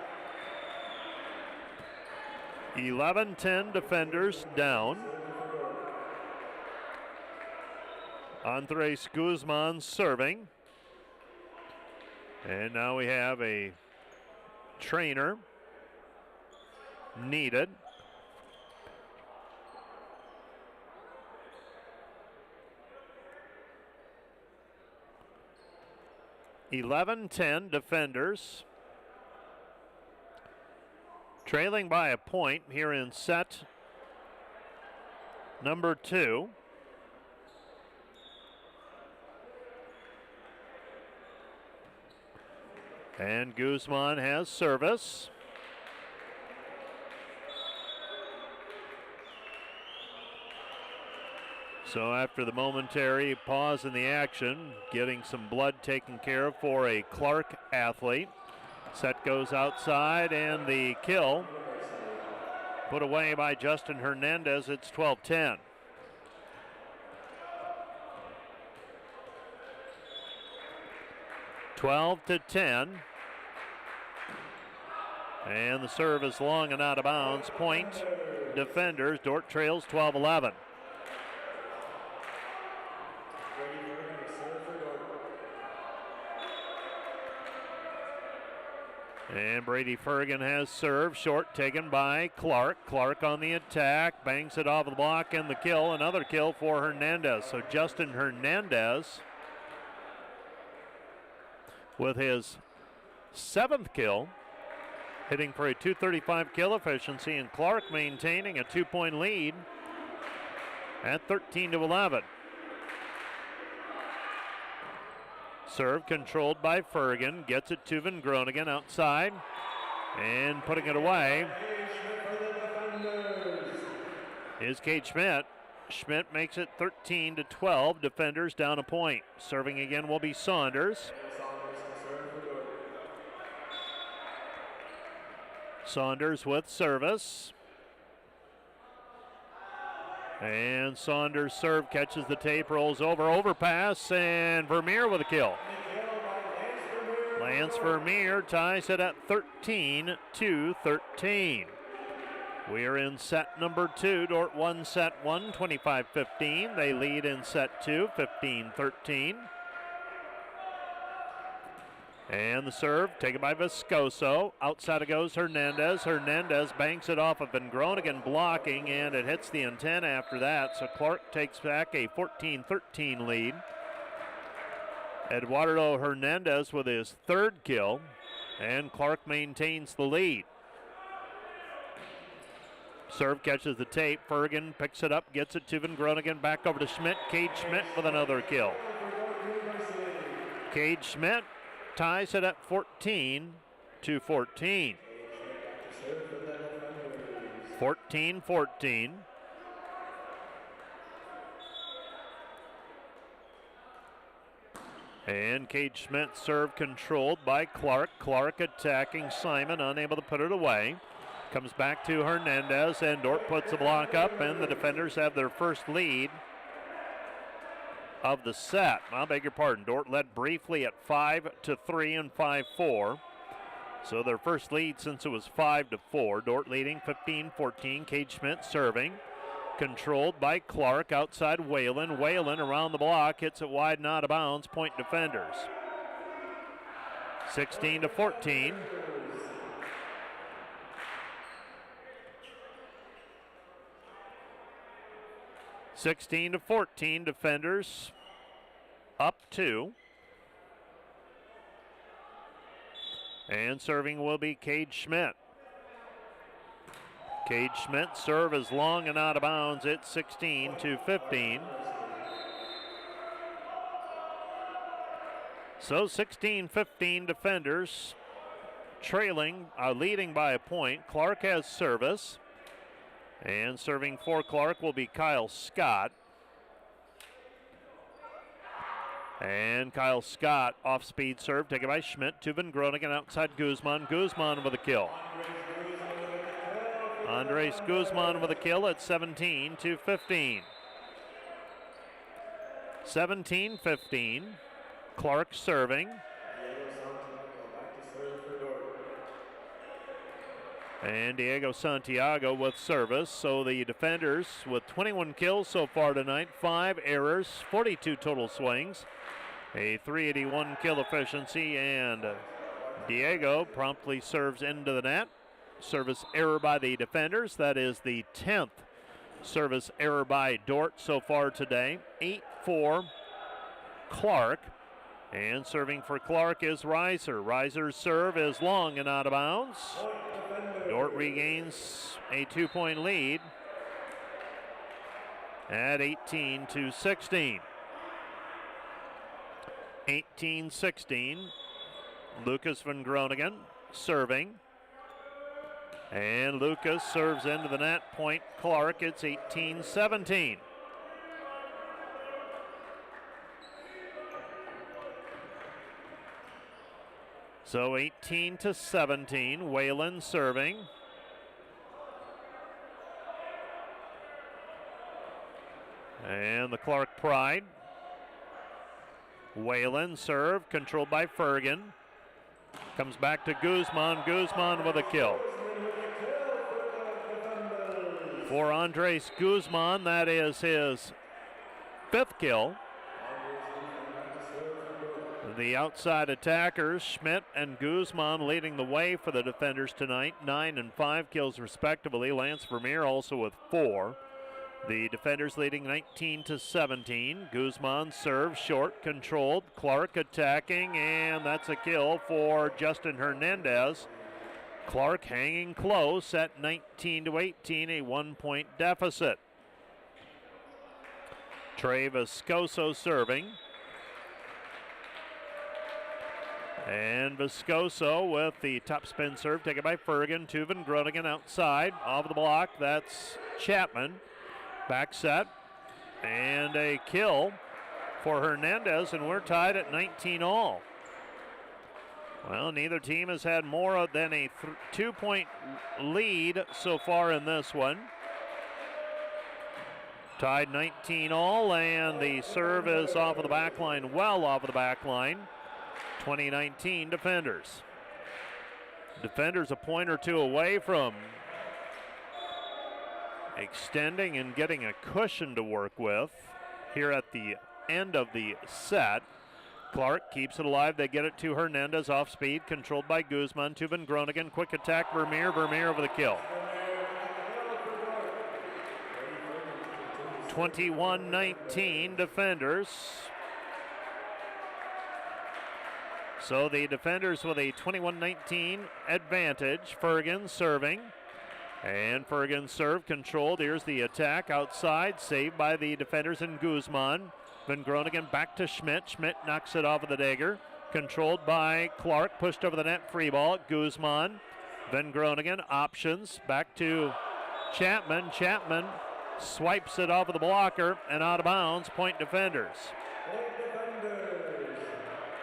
11-10 defenders down. Andres Guzman serving. And now we have a trainer needed. (11-10) defenders. Trailing by a point here in set number 2. And Guzman has service. So after the momentary pause in the action, getting some blood taken care of for a Clarke athlete. Set goes outside, and the kill put away by Justin Hernandez. It's 12-10. (12-10). And the serve is long and out of bounds. Point defenders. Dordt trails 12-11. And Brady Fergan has served. Short taken by Clarke. Clarke on the attack. Bangs it off the block and the kill. Another kill for Hernandez. So Justin Hernandez with his 7th kill. Hitting for a .235 kill efficiency. And Clarke maintaining a 2-point lead at 13-11. Serve controlled by Fergan, gets it to Van Groningen outside, and putting it away is Kate Schmidt. Schmidt makes it 13-12. Defenders down a point. Serving again will be Saunders. Saunders with service. And Saunders' serve catches the tape, rolls over, overpass, and Vermeer with a kill. Lance Vermeer ties it at 13-13. We are in set number 2. Dordt won set 1, 25-15. They lead in set 2, 15-13. And the serve taken by Viscoso. Outside it goes Hernandez. Hernandez banks it off of Van Groningen blocking, and it hits the antenna after that. So Clarke takes back a 14-13 lead. Eduardo Hernandez with his 3rd kill, and Clarke maintains the lead. Serve catches the tape. Fergan picks it up, gets it to Van Groningen, back over to Schmidt. Cade Schmidt with another kill. Cade Schmidt ties it at 14-14. 14-14. And Cade Schmidt serve controlled by Clarke. Clarke attacking Simon, unable to put it away. Comes back to Hernandez, and Dordt puts the block up, and the defenders have their first lead of the set. I beg your pardon. Dordt led briefly at 5-3 and 5-4. So their first lead since it was 5-4. Dordt leading 15-14. Cade Schmidt serving. Controlled by Clarke. Outside Whalen. Whalen around the block. Hits it wide and out of bounds. Point defenders. 16-14. Defenders up 2. And serving will be Cade Schmidt. Cade Schmidt serve is long and out of bounds. It's 16-15. So 16-15 defenders trailing, leading by a point. Clarke has service. And serving for Clarke will be Kyle Scott. And Kyle Scott off speed serve taken by Schmidt to Van Groningen outside Guzman. Guzman with a kill. Andres Guzman with a kill at 17-15. 17-15. Clarke serving. And Diego Santiago with service. So the defenders with 21 kills so far tonight, 5 errors, 42 total swings, a 381 kill efficiency, and Diego promptly serves into the net. Service error by the defenders. That is the 10th service error by Dordt so far today. 8-4 Clarke. And serving for Clarke is Reiser. Reiser's serve is long and out of bounds. Dordt regains a 2-point lead at 18-16. 18-16. Lucas Van Groningen serving. And Lucas serves into the net. Point Clarke. It's 18-17. So 18-17, Whalen serving. And the Clarke Pride. Whalen serve, controlled by Fergan. Comes back to Guzman. Guzman with a kill. For Andres Guzman, that is his 5th kill. The outside attackers, Schmidt and Guzman, leading the way for the defenders tonight. 9 and 5 kills respectively. Lance Vermeer also with 4. The defenders leading 19-17. Guzman serve short, controlled. Clarke attacking, and that's a kill for Justin Hernandez. Clarke hanging close at 19-18, a 1-point deficit. Trey Viscoso serving. And Viscoso with the top spin serve taken by Fergan to Van Groningen outside. Off the block, that's Chapman. Back set and a kill for Hernandez, and we're tied at 19 all. Well, neither team has had more than a 2-point lead so far in this one. Tied 19 all, and the serve is off of the back line, well off of the back line. 2019 defenders. Defenders a point or two away from extending and getting a cushion to work with here at the end of the set. Clarke keeps it alive. They get it to Hernandez off speed, controlled by Guzman to Van Groningen. Quick attack, Vermeer over the kill. 21-19 defenders. So the defenders with a 21-19 advantage. Fergan serving. And Fergan's serve controlled. Here's the attack outside, saved by the defenders in Guzman. Van Groningen back to Schmidt. Schmidt knocks it off of the dagger. Controlled by Clarke, pushed over the net, free ball. Guzman, Van Groningen, options, back to Chapman. Chapman swipes it off of the blocker and out of bounds, point defenders.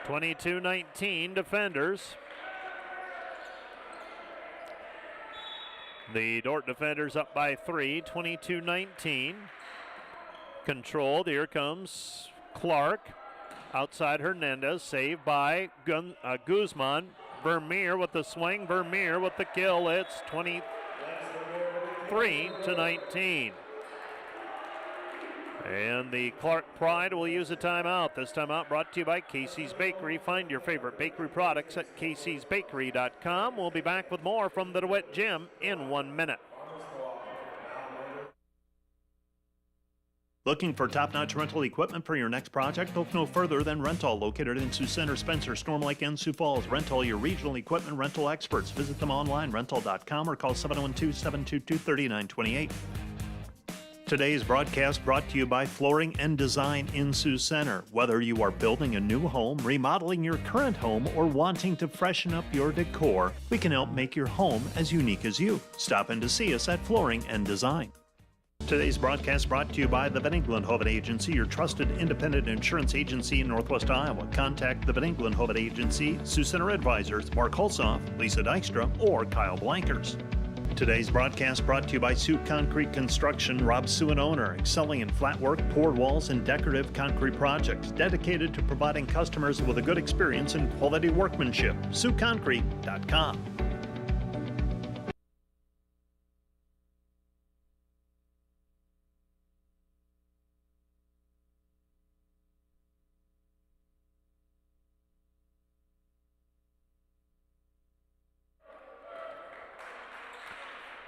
22-19 defenders. The Dordt defenders up by 3, 22-19. Controlled, here comes Clarke. Outside Hernandez, saved by Guzman. Vermeer with the swing, Vermeer with the kill. It's 23-19. And the Clarke Pride will use a timeout. This timeout brought to you by Casey's Bakery. Find your favorite bakery products at caseysbakery.com. We'll be back with more from the DeWitt Gym in 1 minute. Looking for top-notch rental equipment for your next project? Look no further than Rental, located in Sioux Center, Spencer, Storm Lake, and Sioux Falls. Rental, your regional equipment rental experts. Visit them online, rental.com, or call 712-722-3928. Today's broadcast brought to you by Flooring and Design in Sioux Center. Whether you are building a new home, remodeling your current home, or wanting to freshen up your decor, we can help make your home as unique as you. Stop in to see us at Flooring and Design. Today's broadcast brought to you by the Van Engelen-Hovet Agency, your trusted independent insurance agency in Northwest Iowa. Contact the Van Engelen-Hovet Agency, Sioux Center advisors Mark Hulsoff, Lisa Dykstra, or Kyle Blankers. Today's broadcast brought to you by Sioux Concrete Construction, Rob Sioux and owner, excelling in flat work, poured walls, and decorative concrete projects, dedicated to providing customers with a good experience and quality workmanship. SiouxConcrete.com.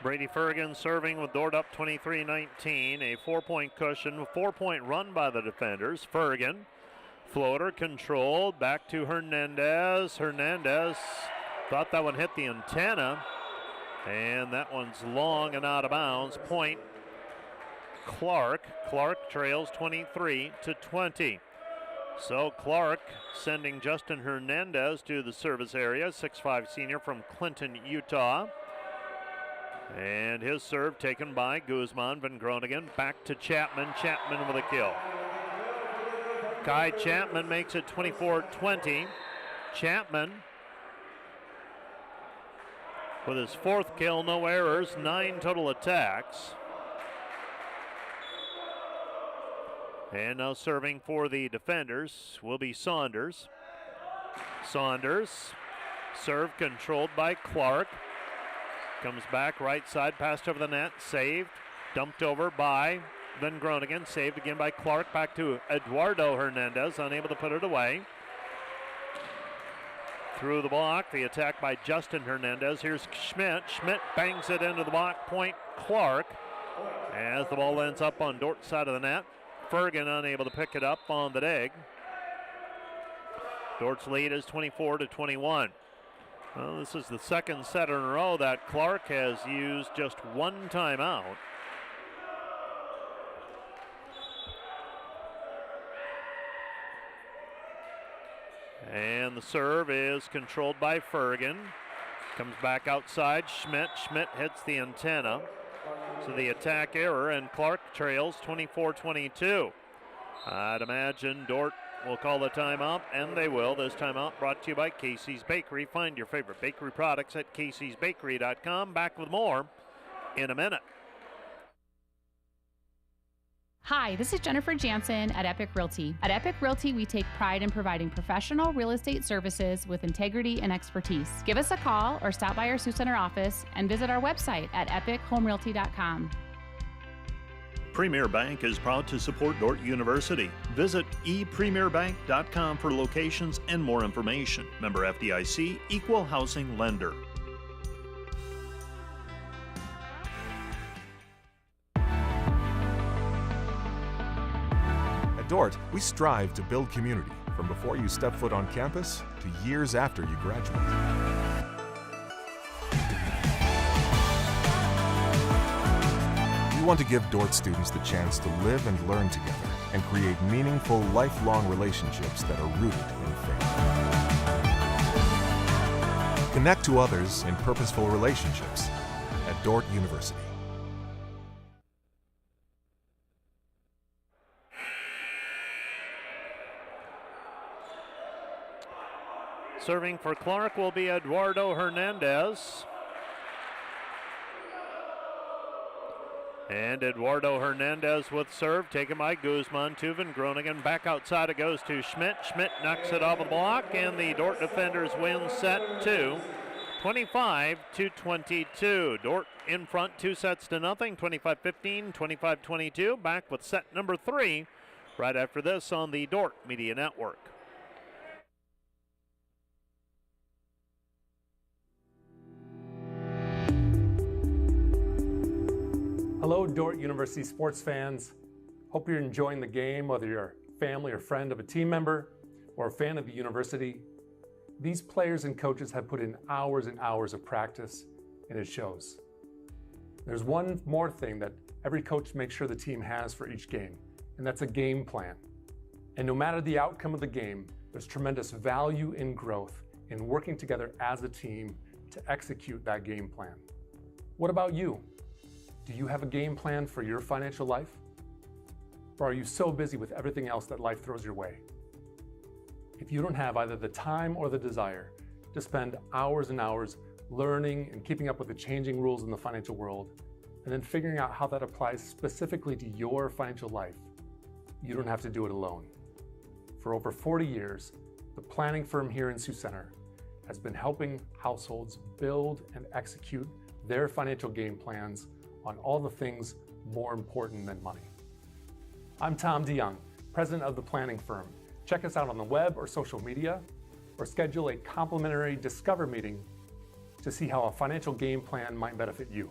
Brady Fergan serving with Dordt up 23-19. A 4-point cushion, 4-point run by the defenders. Fergan, floater controlled, back to Hernandez. Hernandez thought that one hit the antenna, and that one's long and out of bounds. Point Clarke. Clarke trails 23-20. So Clarke sending Justin Hernandez to the service area, 6'5" senior from Clinton, Utah. And his serve taken by Guzman. Van Groningen back to Chapman. Chapman with a kill. Kai Chapman makes it 24-20. Chapman with his 4th kill, no errors, 9 total attacks. And now serving for the defenders will be Saunders. Saunders, serve controlled by Clarke. Comes back right side, passed over the net, saved, dumped over by Van Groningen, saved again by Clarke, back to Eduardo Hernandez, unable to put it away. Through the block, the attack by Justin Hernandez. Here's Schmidt. Schmidt bangs it into the block, point Clarke. As the ball ends up on Dordt's side of the net, Fergan unable to pick it up on the dig. Dordt's lead is 24-21. Well, this is the second set in a row that Clarke has used just 1 timeout. And the serve is controlled by Fergan. Comes back outside, Schmidt. Schmidt hits the antenna. to the attack error, and Clarke trails 24-22. I'd imagine Dordt will call the timeout, and they will. This timeout brought to you by Casey's Bakery. Find your favorite bakery products at caseysbakery.com. Back with more in a minute. Hi, this is Jennifer Jansen at Epic Realty. At Epic Realty, we take pride in providing professional real estate services with integrity and expertise. Give us a call or stop by our Sioux Center office and visit our website at epichomerealty.com. Premier Bank is proud to support Dordt University. Visit epremierbank.com for locations and more information. Member FDIC, Equal Housing Lender. At Dordt, we strive to build community from before you step foot on campus to years after you graduate. We want to give Dordt students the chance to live and learn together and create meaningful, lifelong relationships that are rooted in faith. Connect to others in purposeful relationships at Dordt University. Serving for Clarke will be Eduardo Hernandez. And Eduardo Hernandez with serve, taken by Guzman. Tuven Groningen back outside, it goes to Schmidt. Schmidt knocks it off the block, and the Dordt defenders win set 2, 25-22. Dordt in front, 2-0, 25-15, 25-22. Back with set number 3 right after this on the Dordt Media Network. Hello, Dordt University sports fans. Hope you're enjoying the game, whether you're a family or friend of a team member or a fan of the university. These players and coaches have put in hours and hours of practice, and it shows. There's one more thing that every coach makes sure the team has for each game, and that's a game plan. And no matter the outcome of the game, there's tremendous value in growth in working together as a team to execute that game plan. What about you? Do you have a game plan for your financial life? Or are you so busy with everything else that life throws your way? If you don't have either the time or the desire to spend hours and hours learning and keeping up with the changing rules in the financial world, and then figuring out how that applies specifically to your financial life, you don't have to do it alone. For over 40 years, the planning firm here in Sioux Center has been helping households build and execute their financial game plans on all the things more important than money. I'm Tom DeYoung, president of the planning firm. Check us out on the web or social media, or schedule a complimentary Discover meeting to see how a financial game plan might benefit you.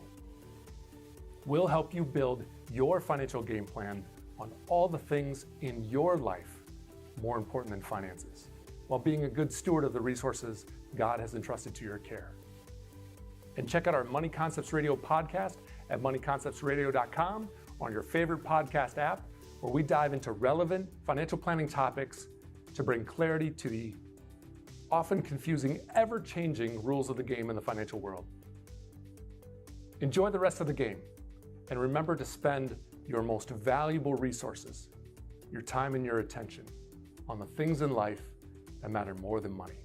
We'll help you build your financial game plan on all the things in your life more important than finances, while being a good steward of the resources God has entrusted to your care. And check out our Money Concepts Radio podcast at moneyconceptsradio.com or on your favorite podcast app, where we dive into relevant financial planning topics to bring clarity to the often confusing, ever-changing rules of the game in the financial world. Enjoy the rest of the game, and remember to spend your most valuable resources, your time and your attention, on the things in life that matter more than money.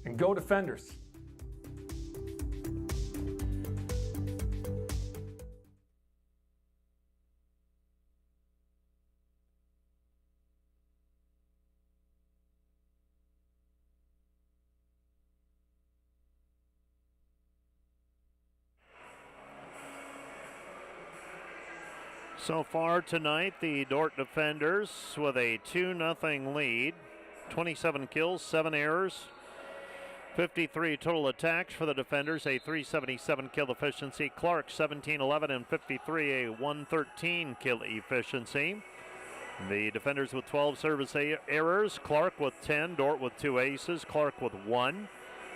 And go Defenders! So far tonight, the Dordt defenders with a 2-0 lead. 27 kills, 7 errors, 53 total attacks for the defenders, a 377 kill efficiency. Clarke 17-11 and 53, a 113 kill efficiency. The defenders with 12 service errors. Clarke with 10, Dordt with 2 aces, Clarke with 1.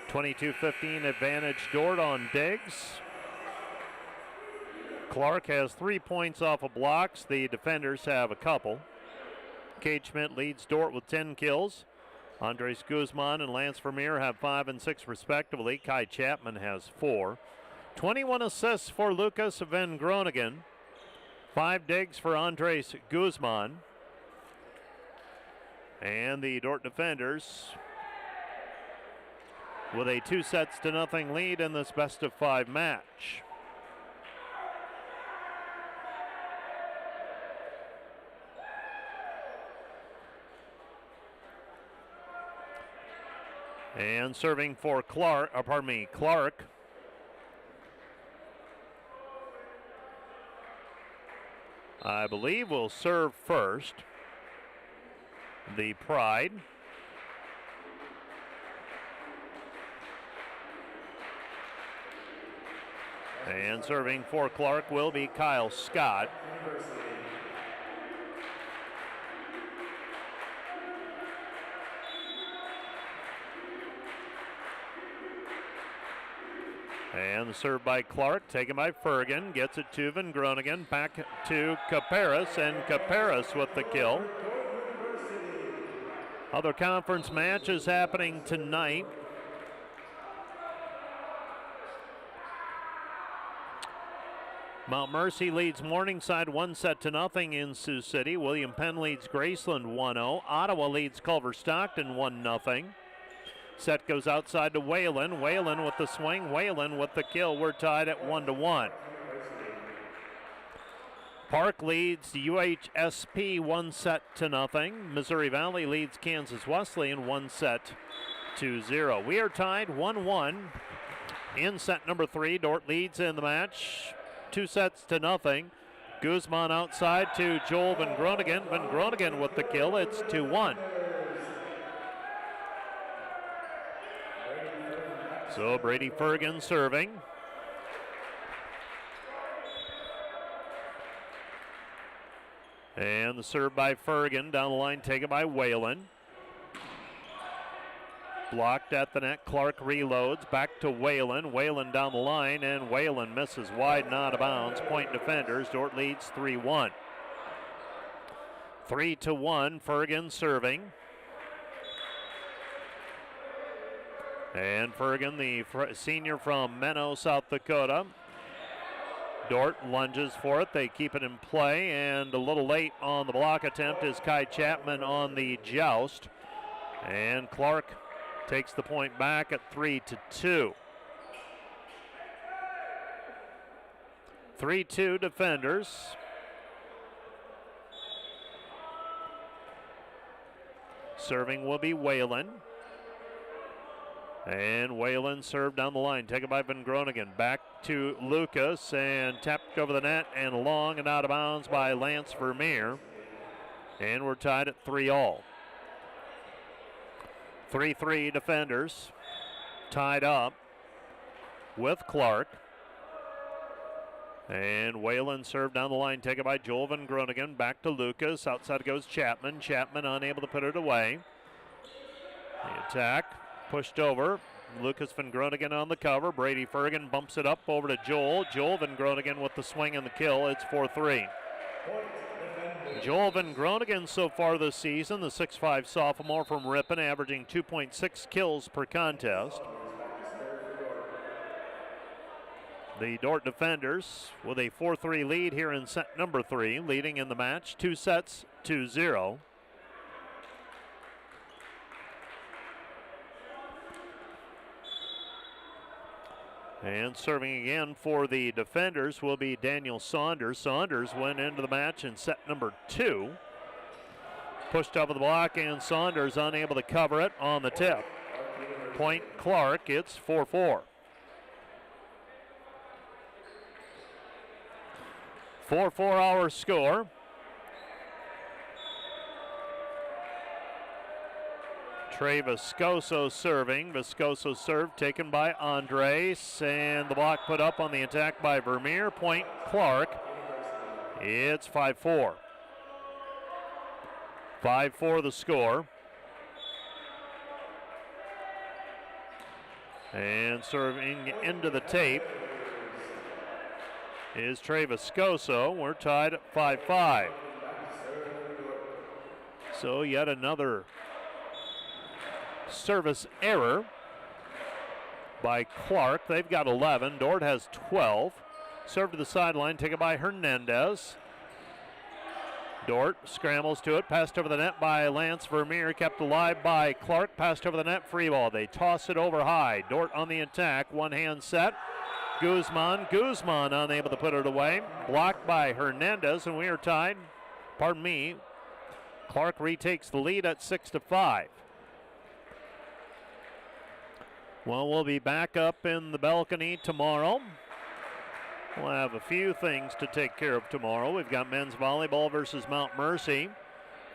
22-15 advantage Dordt on digs. Clarke has 3 points off of blocks. The defenders have a couple. Cade Schmidt leads Dordt with 10 kills. Andres Guzman and Lance Vermeer have 5 and 6 respectively. Kai Chapman has 4. 21 assists for Lucas Van Groningen. 5 digs for Andres Guzman. And the Dordt defenders with a 2-0 lead in this best-of-5 match. And serving for Clarke. I believe will serve first. The Pride. And serving for Clarke will be Kyle Scott. And the serve by Clarke, taken by Fergan, gets it to Van Groningen, back to Caparis, and Caparis with the kill. Other conference matches happening tonight. Mount Mercy leads Morningside 1-0 in Sioux City. William Penn leads Graceland 1-0. Ottawa leads Culver Stockton 1-0. Set goes outside to Whalen. Whalen with the swing. Whalen with the kill. We're tied at 1-1. Park leads UHSP 1-0. Missouri Valley leads Kansas Wesleyan 1-0. We are tied 1-1 in set number 3. Dordt leads in the match 2-0. Guzman outside to Joel Van Groningen. Van Groningen with the kill. It's 2-1. So Brady Fergan serving. And the serve by Fergan down the line taken by Whalen. Blocked at the net. Clarke reloads back to Whalen. Whalen down the line, and Whalen misses wide and out of bounds. Point defenders. Dordt leads 3-1. 3-1. Fergan serving. And Fergan, the senior from Menno, South Dakota. Dordt lunges for it. They keep it in play, and a little late on the block attempt is Kai Chapman on the joust. And Clarke takes the point back at 3-2. 3-2 defenders. Serving will be Whalen. And Whalen served down the line, taken by Van Groningen. Back to Lucas, and tapped over the net and long and out of bounds by Lance Vermeer. And we're tied at 3-all. 3-3 defenders tied up with Clarke. And Whalen served down the line, taken by Joel Van Groningen. Back to Lucas. Outside goes Chapman. Chapman unable to put it away. The attack. Pushed over. Lucas Van Groningen on the cover. Brady Fergan bumps it up over to Joel. Joel Van Groningen with the swing and the kill. It's 4-3. Joel Van Groningen so far this season, the 6'5 sophomore from Ripon, averaging 2.6 kills per contest. The Dordt defenders with a 4-3 lead here in set number 3, leading in the match 2-0. And serving again for the defenders will be Daniel Saunders. Saunders went into the match in set number 2. Pushed over the block, and Saunders unable to cover it on the tip. Point Clarke, it's 4-4. 4-4 our score. Trey Viscoso serving. Viscoso serve taken by Andres, and the block put up on the attack by Vermeer. Point Clarke. It's 5-4. 5-4 the score. And serving into the tape is Trey Viscoso. We're tied at 5-5. So yet another service error by Clarke. They've got 11. Dordt has 12. Serve to the sideline, taken by Hernandez. Dordt scrambles to it, passed over the net by Lance Vermeer, kept alive by Clarke, passed over the net, free ball. They toss it over high. Dordt on the attack, one hand set. Guzman unable to put it away. Blocked by Hernandez, and we are tied. Clarke retakes the lead at 6-5. Well, we'll be back up in the balcony tomorrow. We'll have a few things to take care of tomorrow. We've got men's volleyball versus Mount Mercy,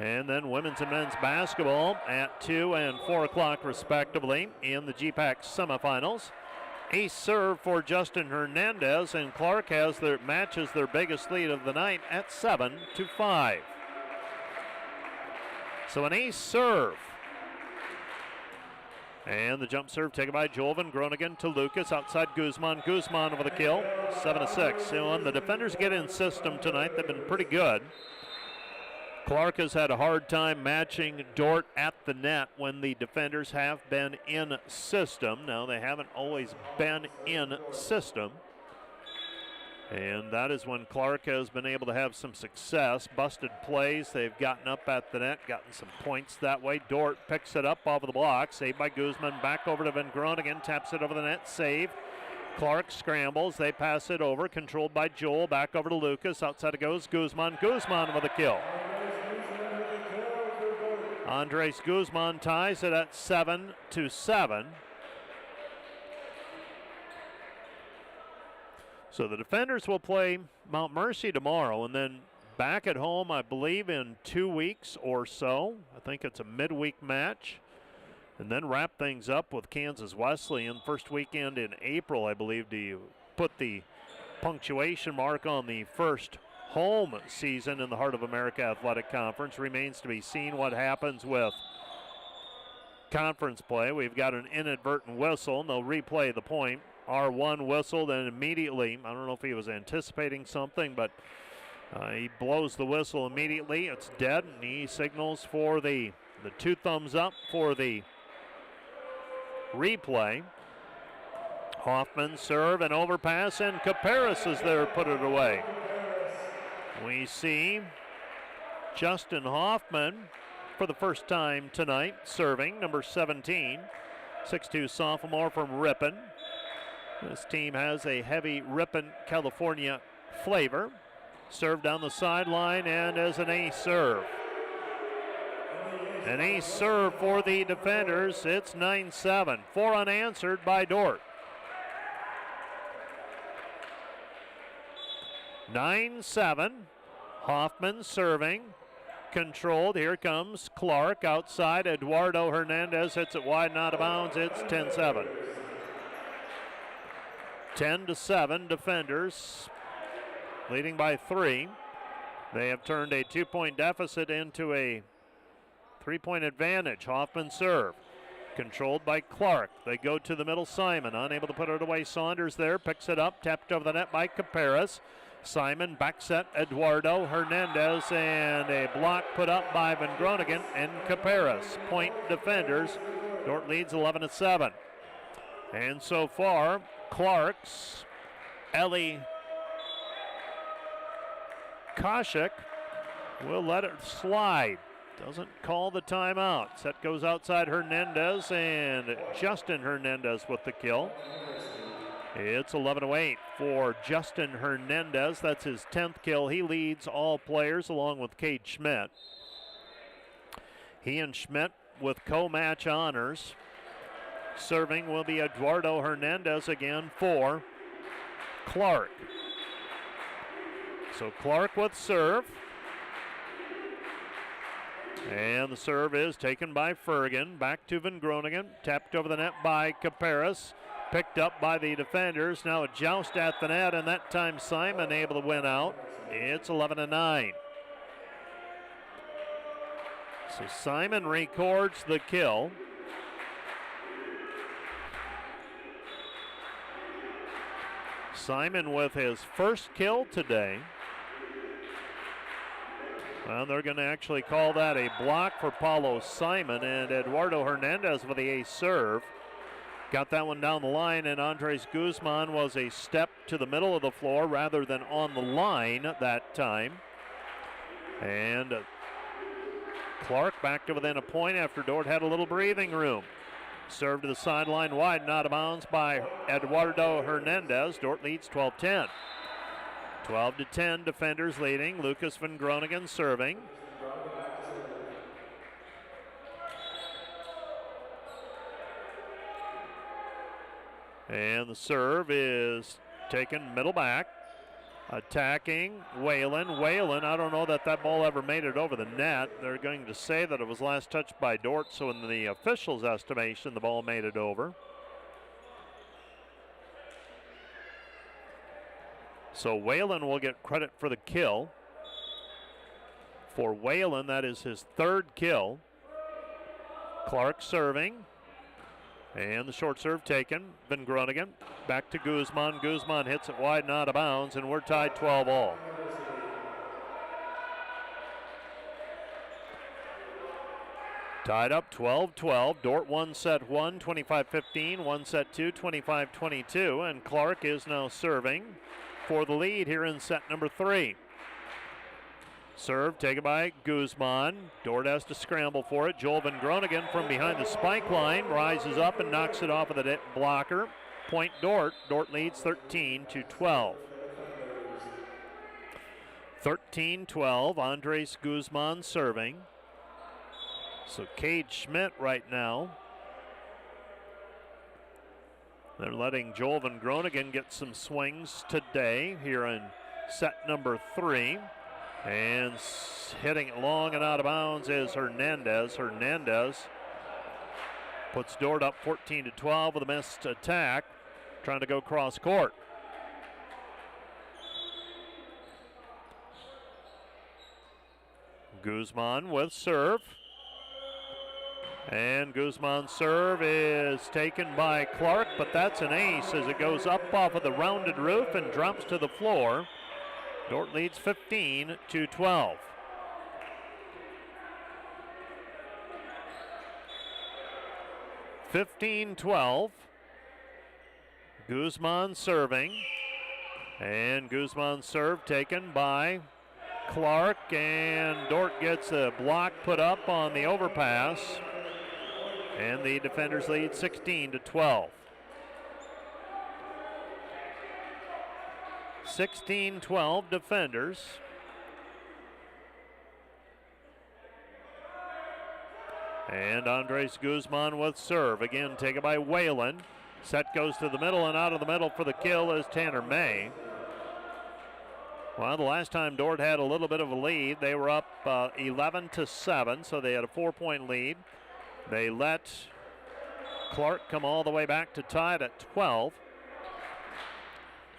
and then women's and men's basketball at 2 and 4 o'clock respectively in the GPAC semifinals. Ace serve for Justin Hernandez, and Clarke matches their biggest lead of the night at 7-5. So an ace serve. And the jump serve taken by Joelvin Groningen to Lucas outside Guzman. Guzman with a kill, 7-6. So when the defenders get in system tonight, they've been pretty good. Clarke has had a hard time matching Dordt at the net when the defenders have been in system. Now, they haven't always been in system. And that is when Clarke has been able to have some success. Busted plays, they've gotten up at the net, gotten some points that way. Dordt picks it up off of the block, saved by Guzman, back over to Van Groningen, taps it over the net, save. Clarke scrambles, they pass it over, controlled by Joel, back over to Lucas, outside it goes Guzman with a kill. Andres Guzman ties it at 7-7. So the defenders will play Mount Mercy tomorrow, and then back at home, I believe, in 2 weeks or so. I think it's a midweek match. And then wrap things up with Kansas Wesleyan first weekend in April, I believe, to put the punctuation mark on the first home season in the Heart of America Athletic Conference. Remains to be seen what happens with conference play. We've got an inadvertent whistle, and they'll replay the point. R1 whistled, and immediately, I don't know if he was anticipating something, but he blows the whistle immediately. It's dead, and he signals for the 2 thumbs up for the replay. Hoffman serve and overpass, and Caparis is there to put it away. We see Justin Hoffman for the first time tonight serving, number 17, 6'2" sophomore from Ripon. This team has a heavy Ripon, California flavor. Serve down the sideline, and as an ace serve. An ace serve for the defenders. It's 9-7. 4 unanswered by Dordt. 9-7. Hoffman serving. Controlled. Here comes Clarke outside. Eduardo Hernandez hits it wide and out of bounds. It's 10-7. 10-7 defenders, leading by 3. They have turned a 2-point deficit into a 3-point advantage. Hoffman serve, controlled by Clarke. They go to the middle. Simon unable to put it away. Saunders there, picks it up, tapped over the net by Caparis. Simon back set Eduardo Hernandez, and a block put up by Van Groningen and Caparis. Point defenders. Dordt leads 11-7. And so far, Clarke's Ellie Koshik will let it slide. Doesn't call the timeout. Set goes outside Hernandez, and Justin Hernandez with the kill. It's 11-8 for Justin Hernandez. That's his 10th kill. He leads all players along with Cade Schmidt. He and Schmidt with co-match honors. Serving will be Eduardo Hernandez again for Clarke. So Clarke with serve. And the serve is taken by Fergan. Back to Van Groningen. Tapped over the net by Caparis. Picked up by the defenders. Now a joust at the net, and that time Simon able to win out. It's 11-9. So Simon records the kill. Simon with his first kill today. Well, they're going to actually call that a block for Paulo Simon, and Eduardo Hernandez with the ace serve. Got that one down the line, and Andres Guzman was a step to the middle of the floor rather than on the line that time. And Clarke back to within a point after Dordt had a little breathing room. Serve to the sideline wide and out of bounds by Eduardo Hernandez. Dordt leads 12-10. 12-10, defenders leading. Lucas Van Groningen serving. And the serve is taken middle back. Attacking Whalen. Whalen, I don't know that ball ever made it over the net. They're going to say that it was last touched by Dordt, so in the officials' estimation, the ball made it over. So Whalen will get credit for the kill. For Whalen, that is his third kill. Clarke serving. And the short serve taken. Van Groningen back to Guzman. Guzman hits it wide and out of bounds, and we're tied 12-all. Tied up 12-12. Dordt won set 1, 25-15. Won set 2, 25-22. And Clarke is now serving for the lead here in set number 3. Serve taken by Guzman. Dordt has to scramble for it. Joel Van Groningen from behind the spike line rises up and knocks it off of the blocker. Point Dordt. Dordt leads 13-12. 13-12. Andres Guzman serving. So Cade Schmidt right now. They're letting Joel Van Groningen get some swings today here in set number 3. And hitting it long and out of bounds is Hernandez. Hernandez puts Dordt up 14-12 with a missed attack, trying to go cross court. Guzman with serve. And Guzman's serve is taken by Clarke, but that's an ace as it goes up off of the rounded roof and drops to the floor. Dordt leads 15-12. Guzman serving. And Guzman's serve taken by Clarke, and Dordt gets a block put up on the overpass. And the defenders lead 16-12. 16-12 defenders. And Andres Guzman with serve. Again taken by Whalen. Set goes to the middle, and out of the middle for the kill is Tanner May. Well, the last time Dordt had a little bit of a lead, they were up 11-7, so they had a 4-point lead. They let Clarke come all the way back to tied at 12.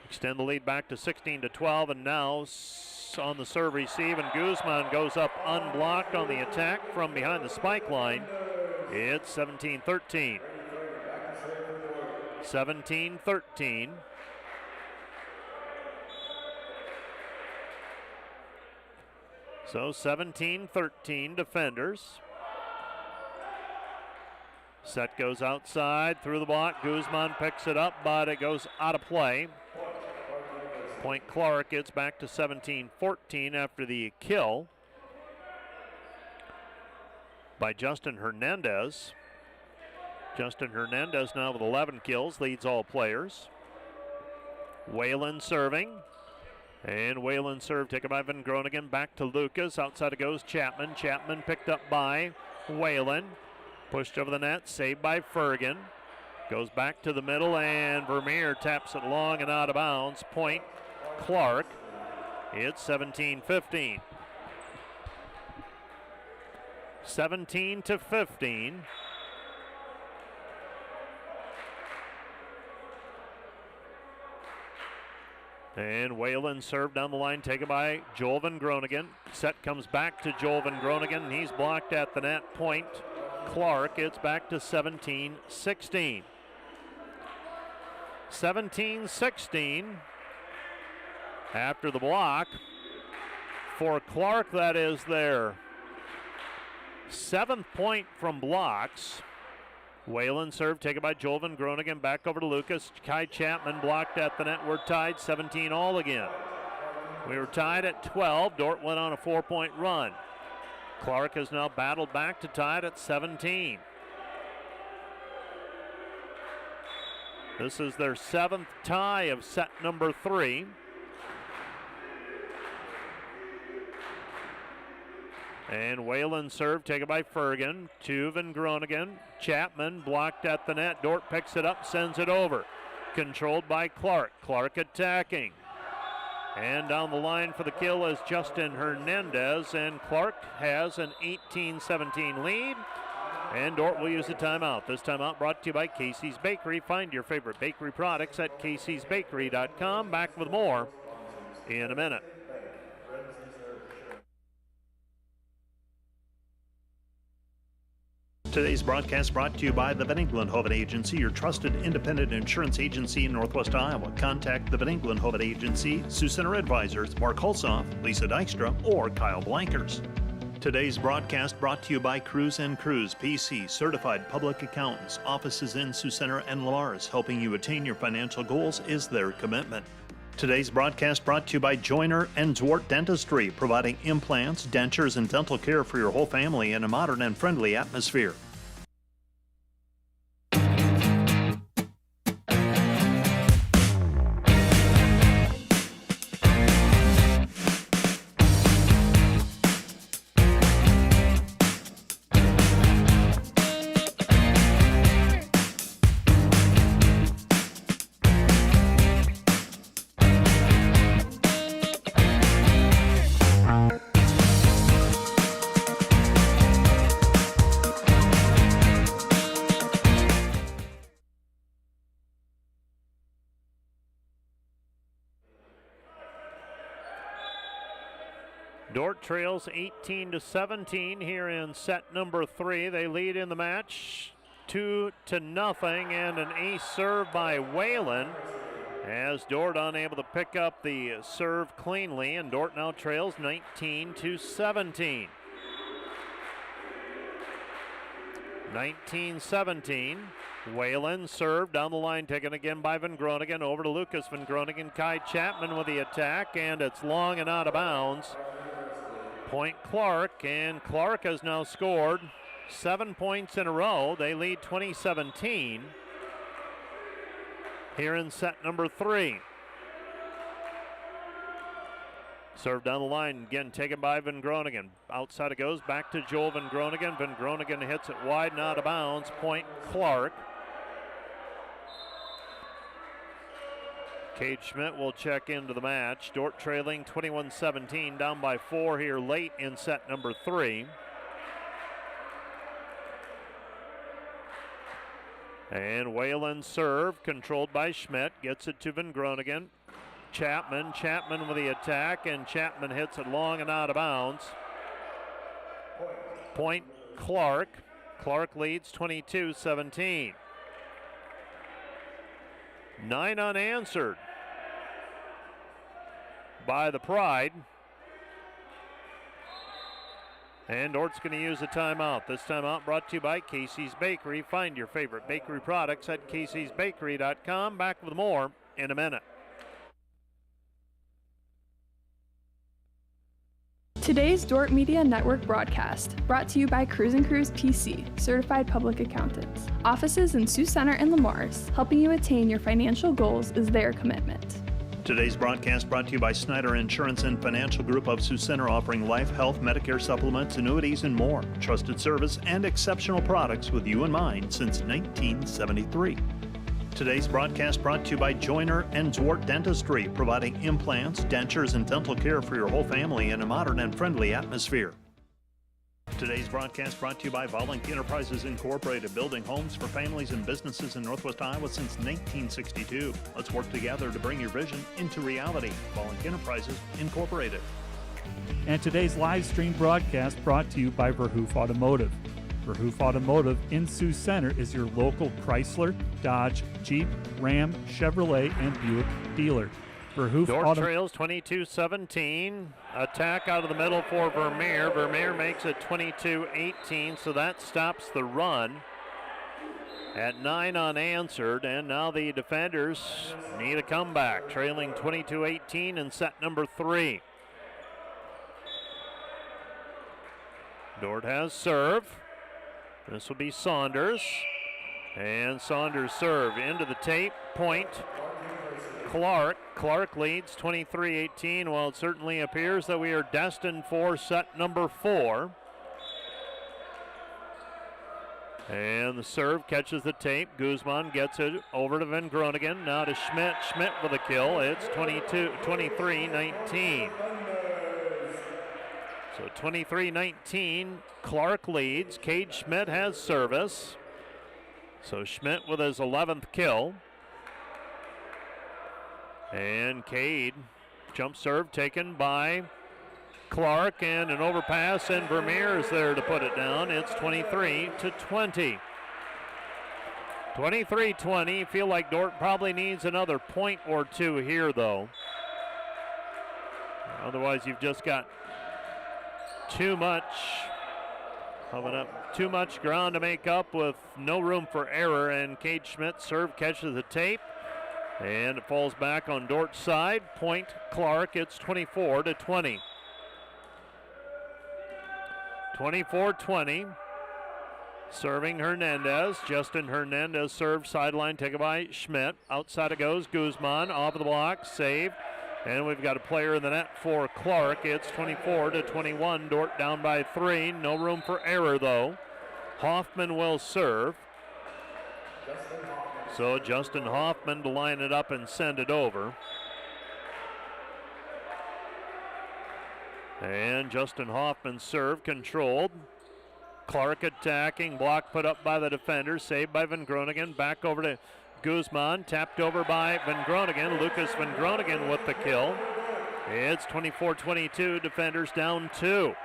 Extend the lead back to 16-12, and now on the serve receive, and Guzman goes up unblocked on the attack from behind the spike line. It's 17-13. 17-13. So 17-13 defenders. Set goes outside through the block. Guzman picks it up, but it goes out of play. Point Clarke gets back to 17-14 after the kill by Justin Hernandez. Justin Hernandez now with 11 kills, leads all players. Whalen serving. And Whalen's serve taken by Van Groningen. Back to Lucas. Outside it goes Chapman. Chapman picked up by Whalen. Pushed over the net. Saved by Fergan. Goes back to the middle, and Vermeer taps it long and out of bounds. Point Clarke. It's 17-15. 17-15. And Whalen served down the line, taken by Joel Van Groningen. Set comes back to Joel Van Groningen. He's blocked at the net. Point Clarke. It's back to 17-16. 17-16 after the block. For Clarke, that is their 7th point from blocks. Whalen serve taken by Joel Van Groningen. Back over to Lucas. Kai Chapman blocked at the net. We're tied 17 all again. We were tied at 12. Dordt went on a 4-point run. Clarke has now battled back to tie it at 17. This is their 7th tie of set number 3. And Whalen serve taken by Fergan to Van Groningen. Chapman blocked at the net. Dordt picks it up, sends it over. Controlled by Clarke. Clarke attacking. And down the line for the kill is Justin Hernandez. And Clarke has an 18-17 lead. And Dordt will use a timeout. This timeout brought to you by Casey's Bakery. Find your favorite bakery products at caseysbakery.com. Back with more in a minute. Today's broadcast brought to you by the Van Engelen-Hoven Agency, your trusted independent insurance agency in Northwest Iowa. Contact the Van Engelen-Hoven Agency, Sioux Center Advisors, Mark Hulsoff, Lisa Dykstra, or Kyle Blankers. Today's broadcast brought to you by Cruz & Cruz, PC, certified public accountants, offices in Sioux Center and Lars. Helping you attain your financial goals is their commitment. Today's broadcast brought to you by Joyner and Dordt Dentistry, providing implants, dentures, and dental care for your whole family in a modern and friendly atmosphere. Dordt trails 18-17 here in set number 3. They lead in the match 2-0, and an ace serve by Whalen as Dordt unable to pick up the serve cleanly, and Dordt now trails 19-17. 19-17. Whalen serve down the line, taken again by Van Groningen. Over to Lucas Van Groningen. Kai Chapman with the attack, and it's long and out of bounds. Point Clarke, and Clarke has now scored 7 points in a row. They lead 20-17 here in set number 3. Serve down the line, again taken by Van Groningen. Outside it goes, back to Joel Van Groningen. Van Groningen hits it wide and out of bounds. Point Clarke. Cade Schmidt will check into the match. Dordt trailing 21-17, down by 4 here late in set number 3. And Whalen serve, controlled by Schmidt, gets it to Van Groningen. Chapman with the attack, and Chapman hits it long and out of bounds. Point Clarke. Clarke leads 22-17. 9 unanswered by the Pride. And Dordt's going to use a timeout. This timeout brought to you by Casey's Bakery. Find your favorite bakery products at caseysbakery.com. Back with more in a minute. Today's Dordt Media Network broadcast, brought to you by Cruz & Cruz PC, certified public accountants. Offices in Sioux Center and Lamars, helping you attain your financial goals is their commitment. Today's broadcast brought to you by Snyder Insurance and Financial Group of Sioux Center, offering life, health, Medicare supplements, annuities, and more. Trusted service and exceptional products with you in mind since 1973. Today's broadcast brought to you by Joyner and Dordt Dentistry, providing implants, dentures, and dental care for your whole family in a modern and friendly atmosphere. Today's broadcast brought to you by Volleyball Enterprises Incorporated, building homes for families and businesses in Northwest Iowa since 1962. Let's work together to bring your vision into reality. Volleyball Enterprises Incorporated. And today's live stream broadcast brought to you by Verhoof Automotive. Verhoof Automotive in Sioux Center is your local Chrysler, Dodge, Jeep, Ram, Chevrolet, and Buick dealer. Dordt trails 22-17. Attack out of the middle for Vermeer. Vermeer makes it 22-18, so that stops the run. at 9 unanswered, and now the defenders need a comeback, trailing 22-18 in set number 3. Dordt has serve. This will be Saunders. And Saunders serve into the tape. Point. Clarke. Clarke leads 23-18. Well, it certainly appears that we are destined for set number 4. And the serve catches the tape. Guzman gets it over to Van Groningen. Now to Schmidt. Schmidt with a kill. It's 23-19. So 23-19, Clarke leads. Cade Schmidt has service. So Schmidt with his 11th kill. And Cade, jump serve taken by Clarke, and an overpass, and Vermeer is there to put it down. It's 23-20. 23-20, feel like Dordt probably needs another point or two here though. Otherwise you've just got too much ground to make up with no room for error, and Cade Schmidt serve catches the tape, and it falls back on Dordt's side. Point Clarke, it's 24-20. 24-20. Serving Hernandez. Justin Hernandez serves sideline, taken by Schmidt. Outside it goes. Guzman off of the block, saved. And we've got a player in the net for Clarke. It's 24-21. Dordt down by 3. No room for error, though. Hoffman will serve. So Justin Hoffman to line it up and send it over. And Justin Hoffman serve controlled. Clarke attacking. Block put up by the defender. Saved by Van Groningen. Back over to Guzman, tapped over by Van Groningen. Lucas Van Groningen with the kill. It's 24-22, defenders down 2.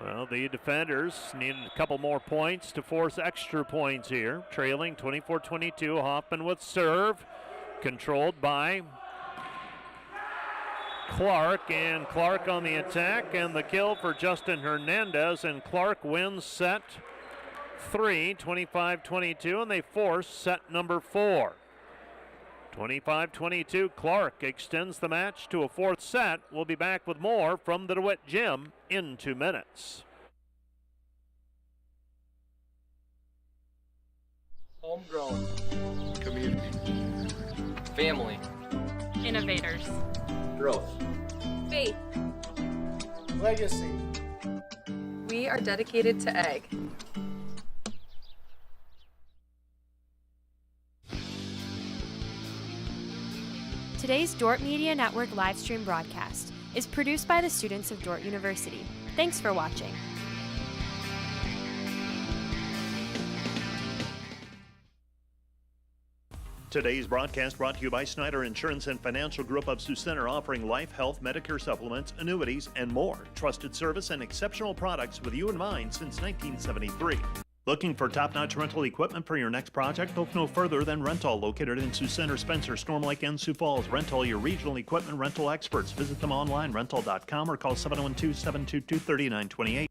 Well, the defenders needed a couple more points to force extra points here. Trailing 24-22, Hoffman with serve. Controlled by Clarke, and Clarke on the attack, and the kill for Justin Hernandez, and Clarke wins set 3, 25-22, and they force set number 4. 25-22, Clarke extends the match to a 4th set. We'll be back with more from the DeWitt Gym in 2 minutes. Homegrown. Community. Family. Innovators. Growth. Faith. Legacy. We are dedicated to egg. Today's Dordt Media Network livestream broadcast is produced by the students of Dordt University. Thanks for watching. Today's broadcast brought to you by Snyder Insurance and Financial Group of Sioux Center, offering life, health, Medicare supplements, annuities, and more. Trusted service and exceptional products with you in mind since 1973. Looking for top-notch rental equipment for your next project? Look no further than Rental, located in Sioux Center, Spencer, Storm Lake, and Sioux Falls. Rental, your regional equipment rental experts. Visit them online, rental.com, or call 712-722-3928.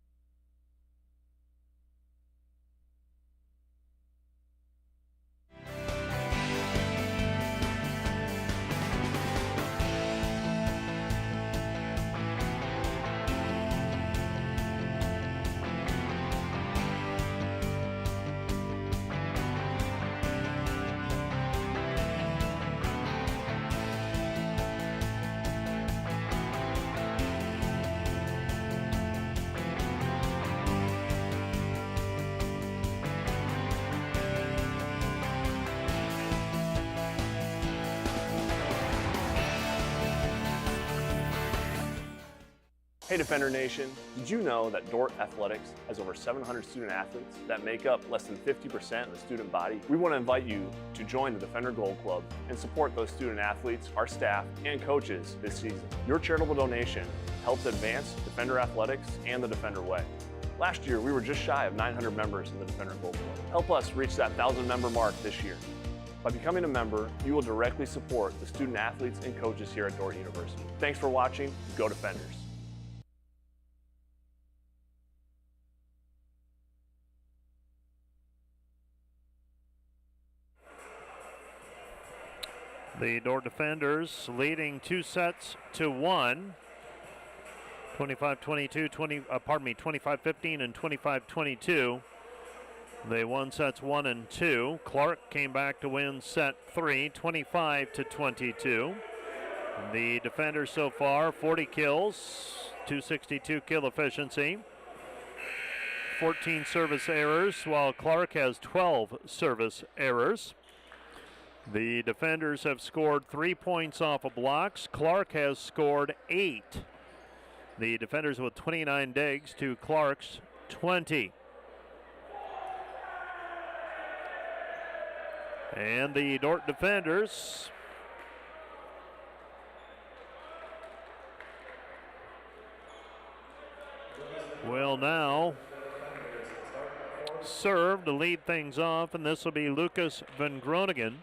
Hey Defender Nation, did you know that Dordt Athletics has over 700 student athletes that make up less than 50% of the student body? We want to invite you to join the Defender Gold Club and support those student athletes, our staff, and coaches this season. Your charitable donation helps advance Defender Athletics and the Defender Way. Last year, we were just shy of 900 members in the Defender Gold Club. Help us reach that 1,000 member mark this year. By becoming a member, you will directly support the student athletes and coaches here at Dordt University. Thanks for watching. Go Defenders. The Dordt defenders leading 2-1. 25-22, 25-15 and 25-22. They won sets 1 and 2. Clarke came back to win set 3, 25-22. The defenders so far, 40 kills, 262 kill efficiency, 14 service errors, while Clarke has 12 service errors. The defenders have scored 3 points off of blocks. Clarke has scored 8. The defenders with 29 digs to Clarke's 20. And the Dordt defenders will now serve to lead things off, and this will be Lucas Van Groningen.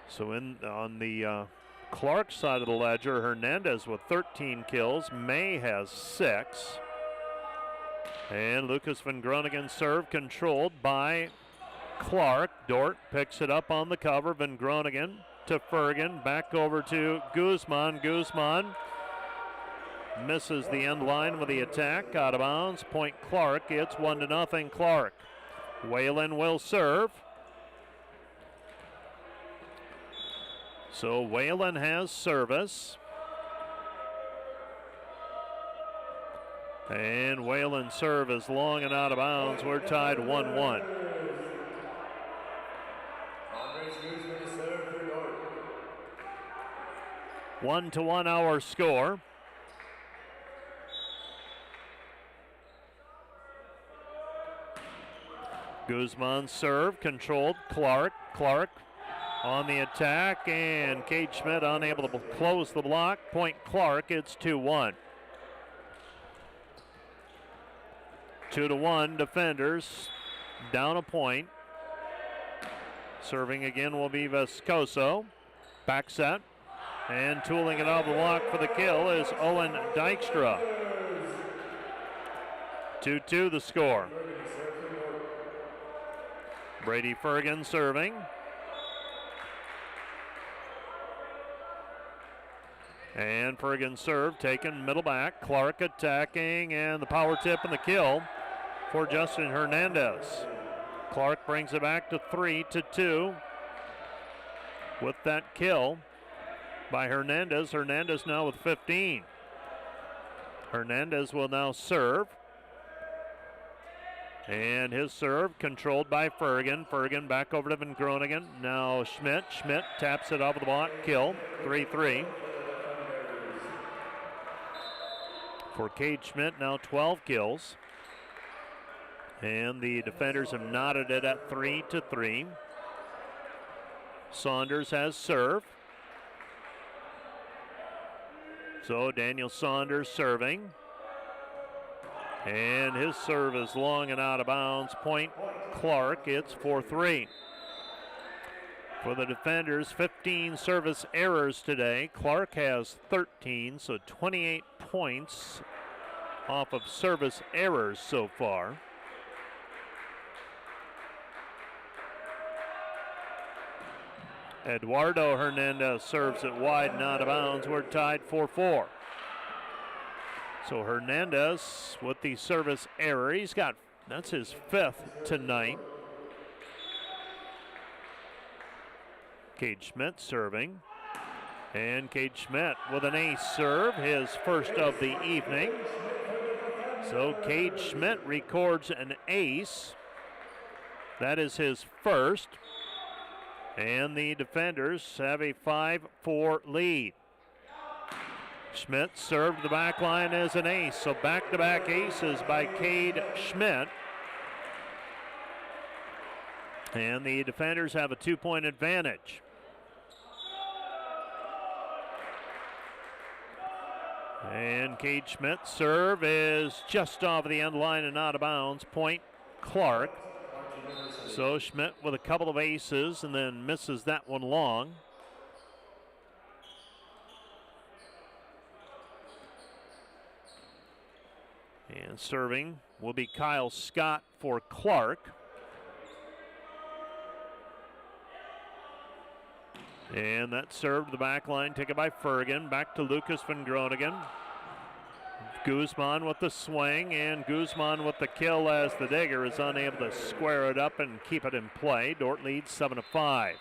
So on the Clarke side of the ledger, Hernandez with 13 kills. May has 6. And Lucas Van Groningen serve controlled by Clarke. Dordt picks it up on the cover. Van Groningen to Fergan. Back over to Guzman. Guzman misses the end line with the attack. Out of bounds. Point Clarke. It's 1-0 Clarke. Whalen will serve. So Whalen has service. And Whalen's serve is long and out of bounds. We're tied 1-1. 1-1 our score. Guzman serve, controlled. Clarke on the attack, and Cade Schmidt unable to close the block. Point Clarke, it's 2-1. 2-1 defenders, down a point. Serving again will be Vescoso. Back set, and tooling it out of the block for the kill is Owen Dykstra. 2-2 the score. Brady Fergan serving. And Fergan serve taken middle back. Clarke attacking, and the power tip and the kill for Justin Hernandez. Clarke brings it back to 3-2 with that kill by Hernandez. Hernandez now with 15. Hernandez will now serve. And his serve controlled by Fergan. Fergan back over to Van Groningen. Now Schmidt. Schmidt taps it off the block. Kill. 3-3. For Cade Schmidt, now 12 kills. And the defenders have knotted it at 3-3. Saunders has serve. So Daniel Saunders serving. And his serve is long and out of bounds. Point Clarke, it's 4-3. For the defenders, 15 service errors today. Clarke has 13, so 28 points off of service errors so far. Eduardo Hernandez serves it wide and out of bounds. We're tied 4-4. So Hernandez with the service error. That's his 5th tonight. Cade Schmidt serving. And Cade Schmidt with an ace serve, his first of the evening. So Cade Schmidt records an ace. That is his first. And the defenders have a 5-4 lead. Schmidt served the back line as an ace. So back-to-back aces by Cade Schmidt. And the defenders have a 2-point advantage. And Cade Schmidt's serve is just off the end line and out of bounds. Point Clarke. So Schmidt with a couple of aces and then misses that one long. And serving will be Kyle Scott for Clarke. And that served the back line, taken by Fergan. Back to Lucas van Groningen. Guzman with the swing, and Guzman with the kill as the digger is unable to square it up and keep it in play. Dordt leads 7-5.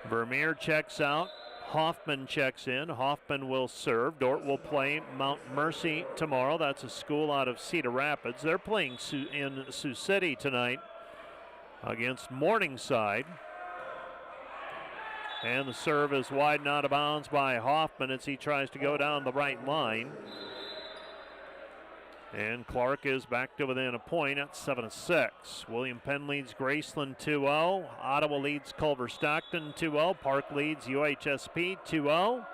Vermeer checks out. Hoffman checks in. Hoffman will serve. Dordt will play Mount Mercy tomorrow. That's a school out of Cedar Rapids. They're playing in Sioux City tonight against Morningside. And the serve is wide and out of bounds by Hoffman as he tries to go down the right line. And Clarke is back to within a point at 7-6. William Penn leads Graceland 2-0. Ottawa leads Culver Stockton 2-0. Park leads UHSP 2-0.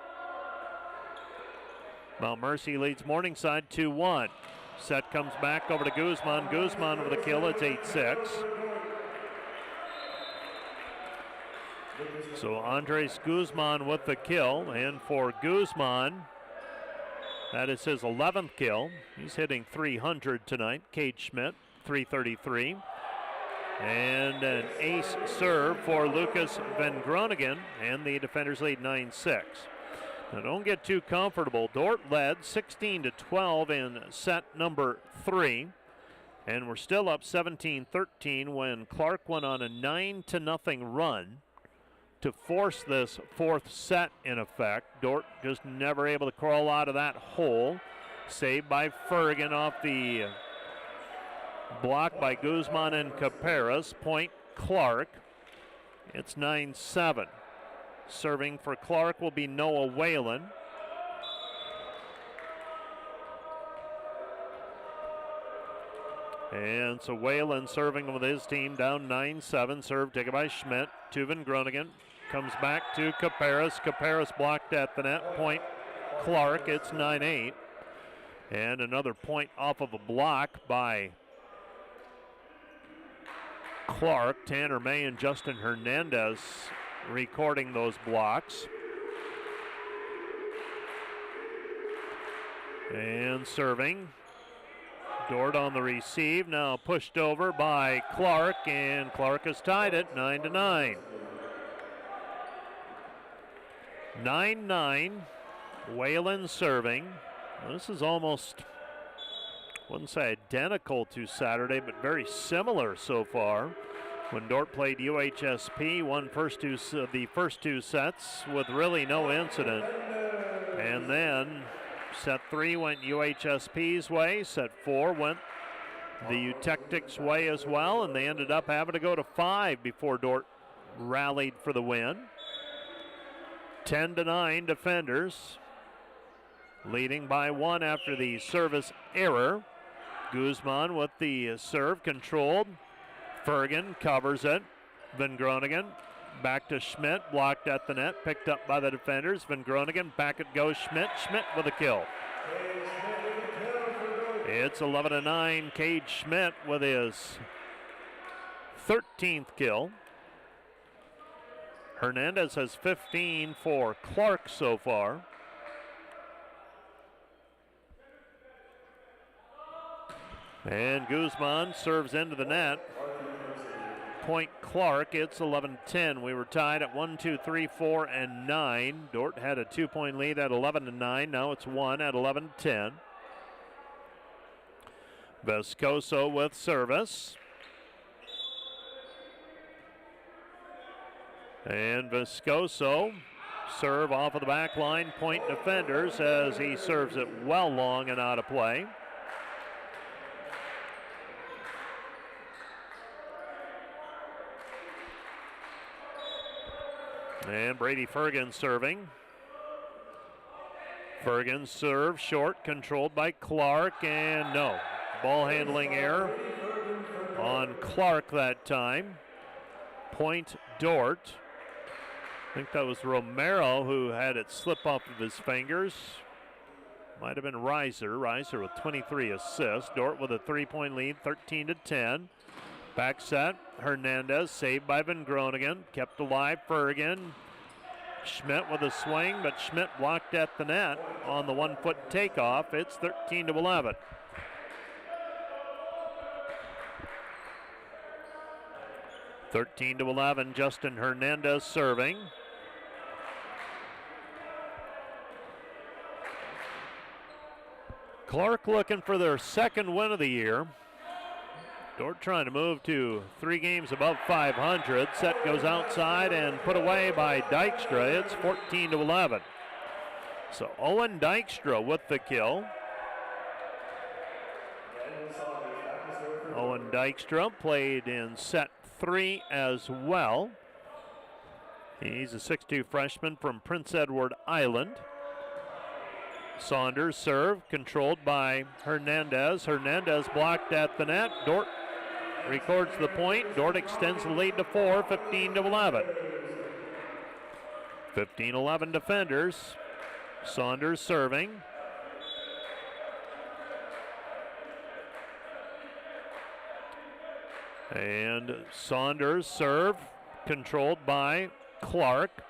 Mount Mercy leads Morningside 2-1. Set comes back over to Guzman. Guzman with a kill. It's 8-6. So Andres Guzman with the kill. And for Guzman, that is his 11th kill. He's hitting 300 tonight. Cade Schmidt, 333. And an ace serve for Lucas van Groningen, and the defenders lead 9-6. Now don't get too comfortable. Dordt led 16-12 in set number 3. And we're still up 17-13 when Clarke went on a 9-0 run to force this fourth set in effect. Dordt just never able to crawl out of that hole. Saved by Fergan off the block by Guzman and Caparas. Point Clarke. It's 9-7. Serving for Clarke will be Noah Whalen. And so Whalen serving with his team down 9-7. Serve taken by Schmidt to Van Groningen. Comes back to Caparas. Caparas blocked at the net. Point Clarke. It's 9-8. And another point off of a block by Clarke. Tanner May and Justin Hernandez recording those blocks. And serving. Dordt on the receive. Now pushed over by Clarke. And Clarke has tied it 9-9. 9-9, Whalen serving. This is almost, wouldn't say identical to Saturday, but very similar so far. When Dordt played UHSP, won the first two sets with really no incident. And then set 3 went UHSP's way, set 4 went the Eutectics' way as well, and they ended up having to go to 5 before Dordt rallied for the win. 10-9 defenders, leading by 1 after the service error. Guzman with the serve controlled. Fergan covers it. Van Groningen back to Schmidt, blocked at the net, picked up by the defenders. Van Groningen, back it goes Schmidt. Schmidt with a kill. It's 11-9. Cade Schmidt with his 13th kill. Hernandez has 15 for Clarke so far. And Guzman serves into the net. Point Clarke, it's 11-10. We were tied at 1, 2, 3, 4, and 9. Dordt had a 2-point lead at 11-9. Now it's 1 at 11-10. Vescoso with service. And Vescoso serve off of the back line. Point defenders as he serves it well long and out of play. And Brady Fergan serving. Fergan serve short, controlled by Clarke, and no. Ball handling error on Clarke that time. Point Dordt. I think that was Romero who had it slip off of his fingers. Might have been Reiser. Reiser with 23 assists. Dordt with a 3-point lead, 13-10. Back set, Hernandez saved by Van Groningen. Kept alive, Fergan. Schmidt with a swing, but Schmidt blocked at the net on the 1-foot takeoff. It's 13-11. Justin Hernandez serving. Clarke looking for their second win of the year. Dordt trying to move to 3 games above 500. Set goes outside and put away by Dykstra. It's 14-11. So Owen Dykstra with the kill. Owen Dykstra played in set 3 as well. He's a 6'2 freshman from Prince Edward Island. Saunders serve, controlled by Hernandez. Hernandez blocked at the net. Dordt records the point. Dordt extends the lead to 4, 15-11. 15-11 defenders. Saunders serving. And Saunders serve, controlled by Clarke.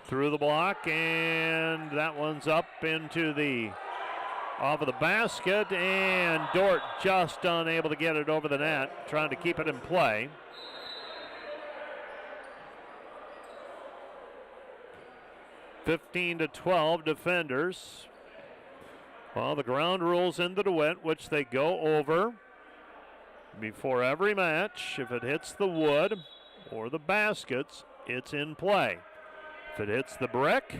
Through the block, and that one's up into the off of the basket, and Dordt just unable to get it over the net, trying to keep it in play. (15-12) defenders. Well, the ground rules in the DeWitt, which they go over before every match. If it hits the wood or the baskets, it's in play. If it hits the brick,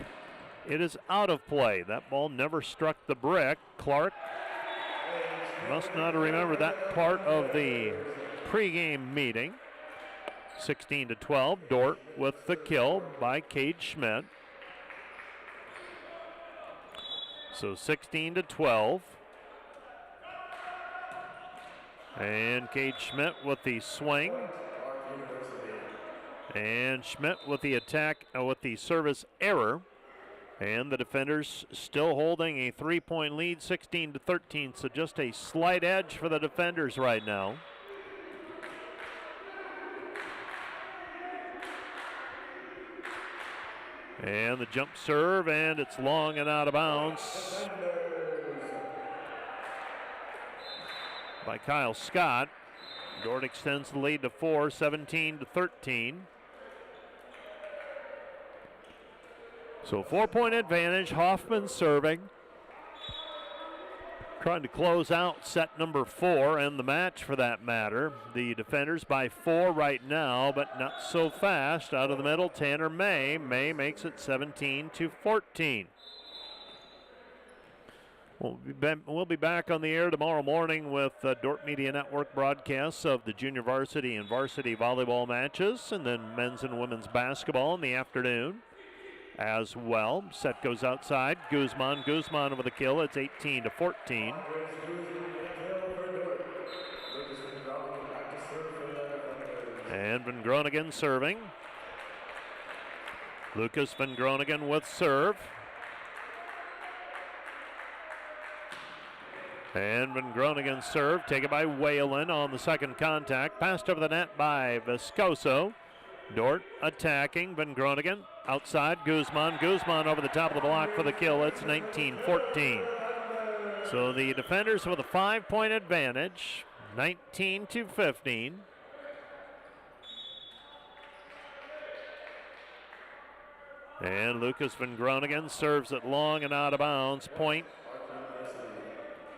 it is out of play. That ball never struck the brick. Clarke must not have remembered that part of the pregame meeting. 16-12, Dordt with the kill by Cade Schmidt. So 16-12. And Cade Schmidt with the swing. And Schmidt with the attack, with the service error. And the defenders still holding a 3-point lead, 16-13. So just a slight edge for the defenders right now. And the jump serve, and it's long and out of bounds by Kyle Scott. Dordt extends the lead to 4, 17-13. So 4-point advantage. Hoffman serving. Trying to close out set number 4 and the match for that matter. The defenders by 4 right now, but not so fast. Out of the middle, Tanner May. May makes it 17-14. We'll be back on the air tomorrow morning with Dordt Media Network broadcasts of the junior varsity and varsity volleyball matches, and then men's and women's basketball in the afternoon as well. Set goes outside. Guzman with a kill. It's 18-14. And Van Groningen serving. Lucas Van Groningen with serve. And Van Groningen serve, taken by Whalen on the second contact. Passed over the net by Viscoso. Dordt attacking. Van Groningen outside. Guzman over the top of the block for the kill. It's 19-14. So the defenders with a 5-point advantage, 19-15. And Lucas Van Groningen serves it long and out of bounds. Point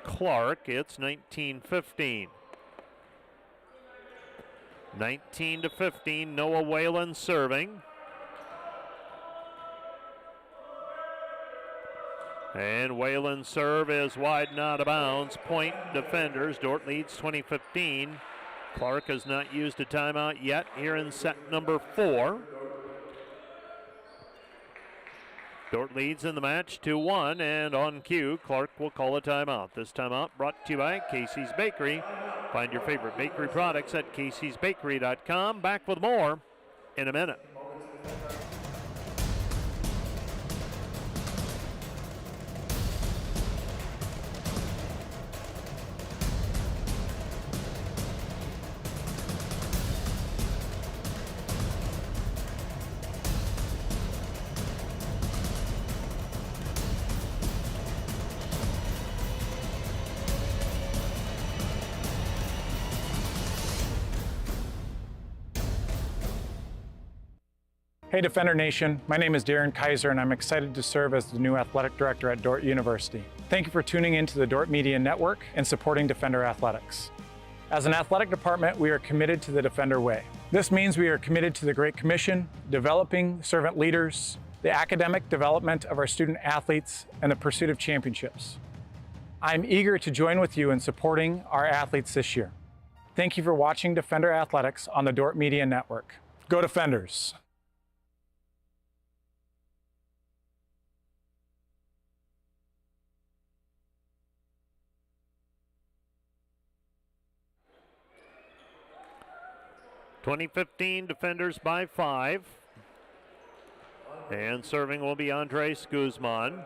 Clarke. It's 19-15. 19-15. Noah Whalen serving. And Whalen's serve is wide and out of bounds. Point defenders. Dordt leads 20-15. Clarke has not used a timeout yet here in set number 4. Dordt leads in the match 2-1, and on cue, Clarke will call a timeout. This timeout brought to you by Casey's Bakery. Find your favorite bakery products at caseysbakery.com. Back with more in a minute. Hey Defender Nation, my name is Darren Kaiser and I'm excited to serve as the new athletic director at Dordt University. Thank you for tuning in to the Dordt Media Network and supporting Defender Athletics. As an athletic department, we are committed to the Defender way. This means we are committed to the Great Commission, developing servant leaders, the academic development of our student athletes, and the pursuit of championships. I'm eager to join with you in supporting our athletes this year. Thank you for watching Defender Athletics on the Dordt Media Network. Go Defenders! (2015) Defenders by 5. And serving will be Andres Guzman.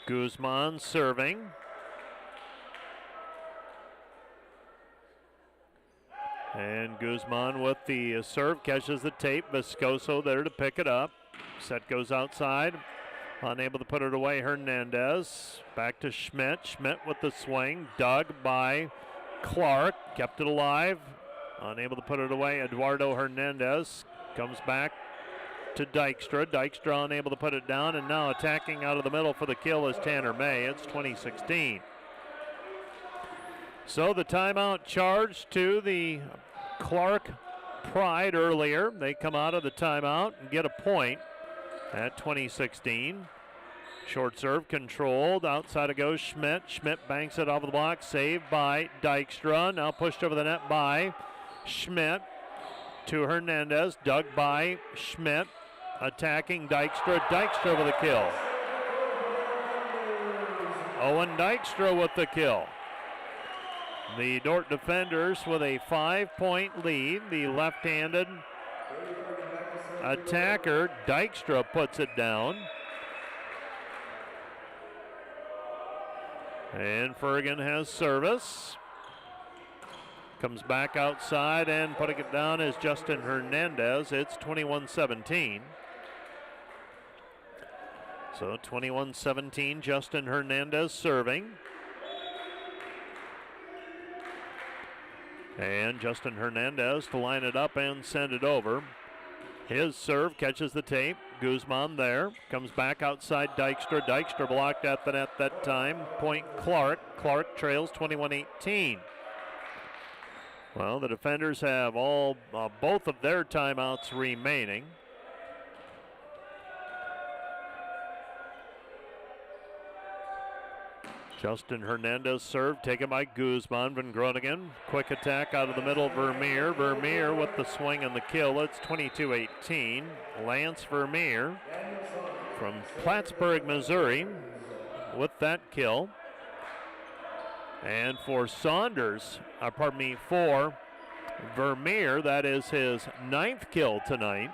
Guzman serving. And Guzman with the serve, catches the tape. Viscoso there to pick it up. Set goes outside. Unable to put it away, Hernandez. Back to Schmidt. Schmidt with the swing. Dug by Clarke. Kept it alive. Unable to put it away, Eduardo Hernandez. Comes back to Dykstra. Dykstra unable to put it down, and now attacking out of the middle for the kill is Tanner May. It's 2016. So the timeout charged to the Clarke Pride earlier. They come out of the timeout and get a point at 2016. Short serve controlled. Outside it goes Schmidt. Schmidt banks it off the block. Saved by Dykstra. Now pushed over the net by Schmidt to Hernandez. Dug by Schmidt. Attacking Dykstra. Dykstra with a kill. Owen Dykstra with the kill. The Dordt Defenders with a 5-point lead. The left-handed attacker, Dykstra, puts it down. And Fergan has service. Comes back outside, and putting it down is Justin Hernandez. It's 21-17. So 21-17, Justin Hernandez serving. And Justin Hernandez to line it up and send it over. His serve catches the tape. Guzman there. Comes back outside Dykstra. Dykstra blocked at the net that time. Point Clarke. Clarke trails 21-18. Well, the Defenders have both of their timeouts remaining. Justin Hernandez serve taken by Guzman. Van Groningen. Quick attack out of the middle. Vermeer. Vermeer with the swing and the kill. It's 22-18. Lance Vermeer from Plattsburgh, Missouri with that kill. And for Vermeer, that is his 9th kill tonight.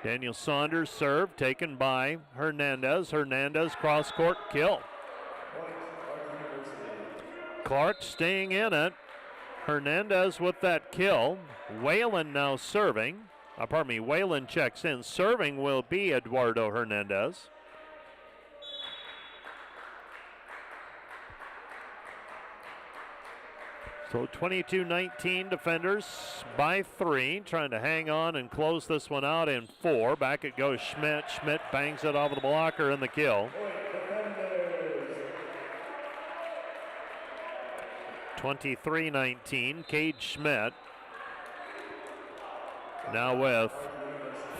Daniel Saunders serve taken by Hernandez. Hernandez cross court kill. Clarke staying in it. Hernandez with that kill. Whalen now serving. Whalen checks in. Serving will be Eduardo Hernandez. So 22-19, Defenders by 3, trying to hang on and close this one out in 4. Back it goes Schmidt. Schmidt bangs it off the blocker in the kill. 23-19, Cade Schmidt now with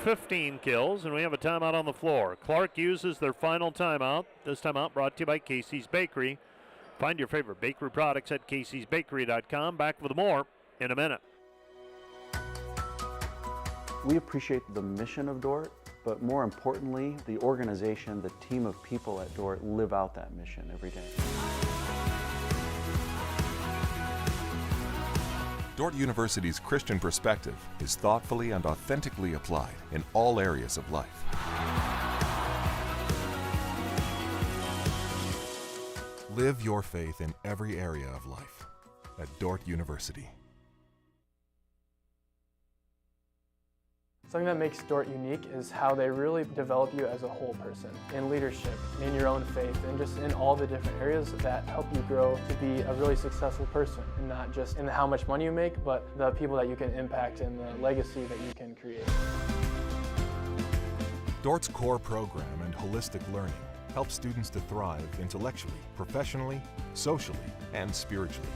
15 kills, and we have a timeout on the floor. Clarke uses their final timeout. This timeout brought to you by Casey's Bakery. Find your favorite bakery products at caseysbakery.com. Back with more in a minute. We appreciate the mission of Dordt, but more importantly, the organization, the team of people at Dordt live out that mission every day. Dordt University's Christian perspective is thoughtfully and authentically applied in all areas of life. Live your faith in every area of life at Dordt University. Something that makes Dordt unique is how they really develop you as a whole person, in leadership, in your own faith, and just in all the different areas that help you grow to be a really successful person, and not just in how much money you make, but the people that you can impact and the legacy that you can create. Dordt's core program and holistic learning helps students to thrive intellectually, professionally, socially, and spiritually.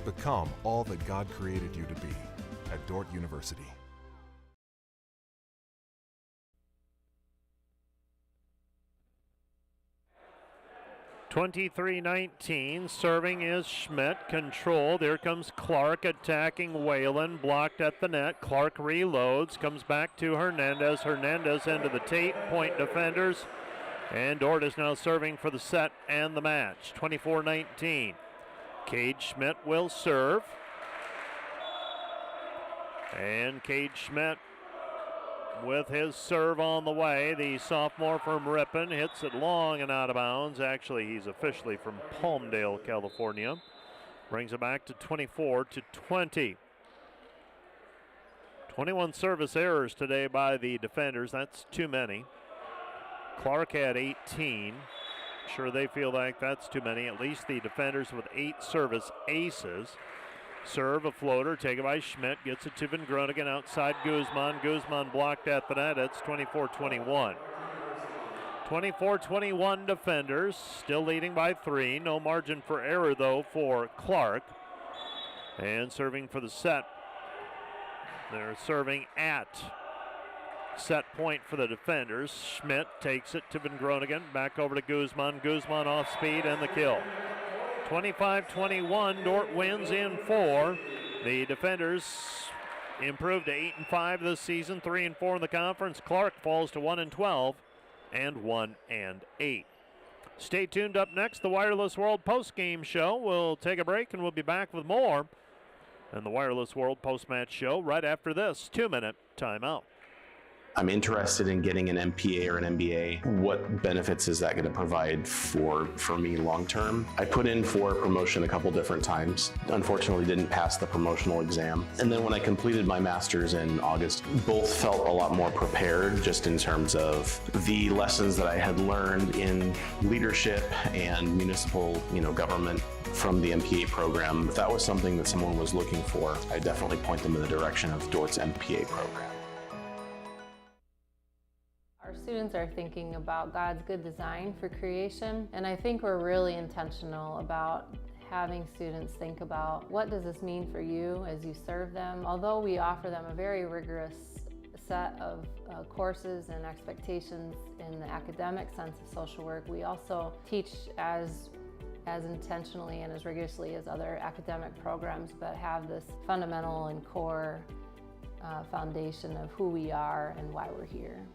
Become all that God created you to be at Dordt University. (23-19), serving is Schmidt, controlled. Here comes Clarke attacking Whalen, blocked at the net. Clarke reloads, comes back to Hernandez. Hernandez into the tape, point defenders. And Dordt is now serving for the set and the match. 24-19. Cade Schmidt will serve. And Cade Schmidt with his serve on the way. The sophomore from Ripon hits it long and out of bounds. Actually, he's officially from Palmdale, California. Brings it back to 24-20. 21 service errors today by the defenders. That's too many. Clarke had 18. Sure, they feel like that's too many. At least the defenders with 8 service aces. Serve, a floater, taken by Schmidt, gets it to Van Groningen outside Guzman. Guzman blocked at the net. It's 24-21. 24-21 defenders, still leading by 3. No margin for error, though, for Clarke. And serving for the set. They're serving at set point for the defenders. Schmidt takes it to Van Groningen. Back over to Guzman. Guzman off speed and the kill. 25-21, Dordt wins in 4. The defenders improved to 8-5 this season, 3-4 in the conference. Clarke falls to 1-12 and 1-8. Stay tuned. Up next, the Wireless World Postgame Show. We'll take a break and we'll be back with more. And the Wireless World Post-Match Show right after this 2-minute timeout. I'm interested in getting an MPA or an MBA. What benefits is that going to provide for me long term? I put in for promotion a couple different times. Unfortunately, didn't pass the promotional exam. And then when I completed my master's in August, both felt a lot more prepared just in terms of the lessons that I had learned in leadership and municipal, government from the MPA program. If that was something that someone was looking for, I'd definitely point them in the direction of Dordt's MPA program. Our students are thinking about God's good design for creation, and I think we're really intentional about having students think about what does this mean for you as you serve them. Although we offer them a very rigorous set of courses and expectations in the academic sense of social work, we also teach as intentionally and as rigorously as other academic programs, but have this fundamental and core foundation of who we are and why we're here.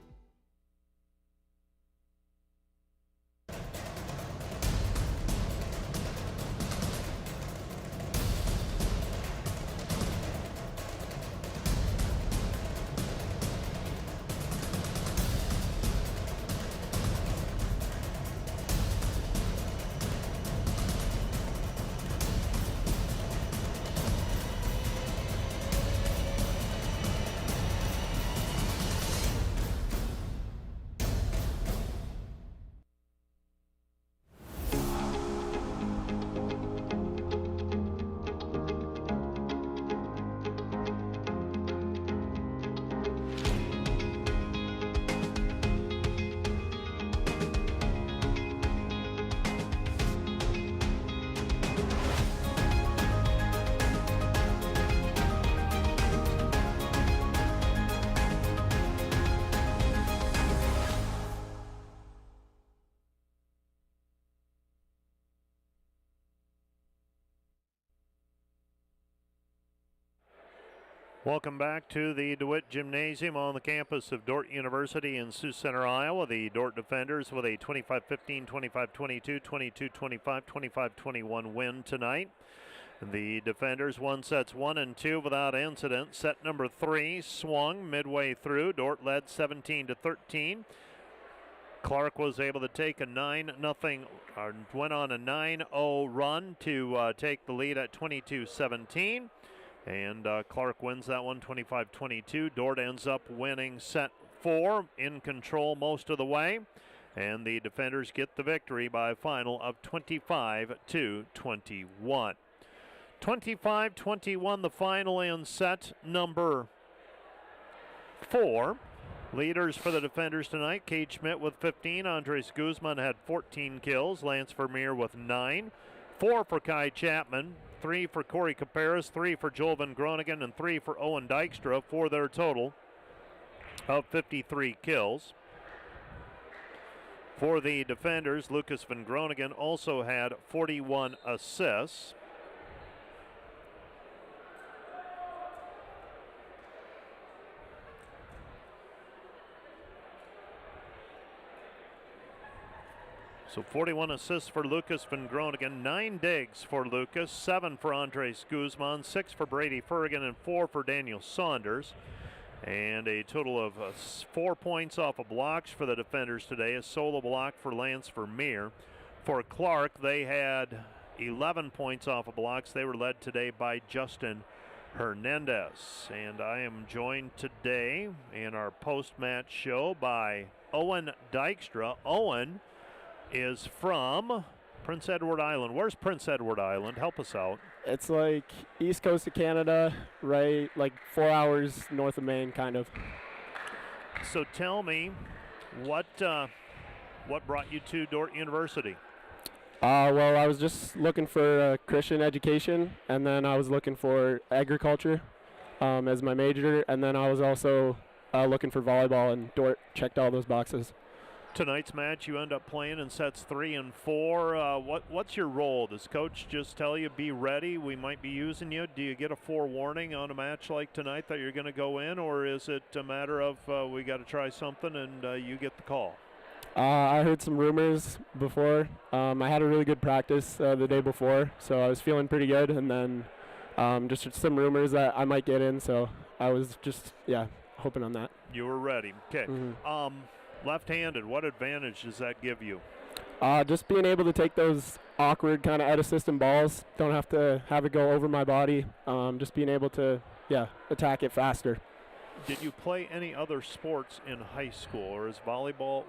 Welcome back to the DeWitt Gymnasium on the campus of Dordt University in Sioux Center, Iowa. The Dordt defenders with a 25-15, 25-22, 22-25, 25-21 win tonight. The defenders won sets 1 and 2 without incident. Set number 3 swung midway through. Dordt led 17-13. Clarke was able to take a 9-0, went on a 9-0 run to take the lead at 22-17. And Clarke wins that one 25-22. Dordt ends up winning set 4, in control most of the way. And the defenders get the victory by a final of 25-21. 25-21 the final in set number 4. Leaders for the defenders tonight, Cade Schmidt with 15. Andres Guzman had 14 kills. Lance Vermeer with 9. 4 for Kai Chapman. 3 for Corey Caparis. 3 for Joel Van Groningen. And 3 for Owen Dykstra for their total of 53 kills. For the defenders, Lucas Van Groningen also had 41 assists. So 41 assists for Lucas Van Groningen, 9 digs for Lucas, 7 for Andres Guzman, 6 for Brady Ferrigan, and 4 for Daniel Saunders. And a total of 4 points off of blocks for the defenders today, a solo block for Lance Vermeer. For Clarke, they had 11 points off of blocks. They were led today by Justin Hernandez. And I am joined today in our post-match show by Owen Dykstra. Owen is from Prince Edward Island. Where's Prince Edward Island? Help us out. It's like east coast of Canada, right, like 4 hours north of Maine, kind of. So tell me, what brought you to Dordt University? Well, I was just looking for Christian education, and then I was looking for agriculture as my major, and then I was also looking for volleyball, and Dordt checked all those boxes. Tonight's match, you end up playing in sets 3 and 4. What's your role? Does coach just tell you, be ready, we might be using you? Do you get a forewarning on a match like tonight that you're going to go in, or is it a matter of we got to try something and you get the call? I heard some rumors before. I had a really good practice the day before, so I was feeling pretty good, and then just some rumors that I might get in, so I was just, hoping on that. You were ready. Okay. Mm-hmm. Left-handed, what advantage does that give you? Just being able to take those awkward kind of out-of-system balls. Don't have to have it go over my body. Just being able to, attack it faster. Did you play any other sports in high school, or is volleyball?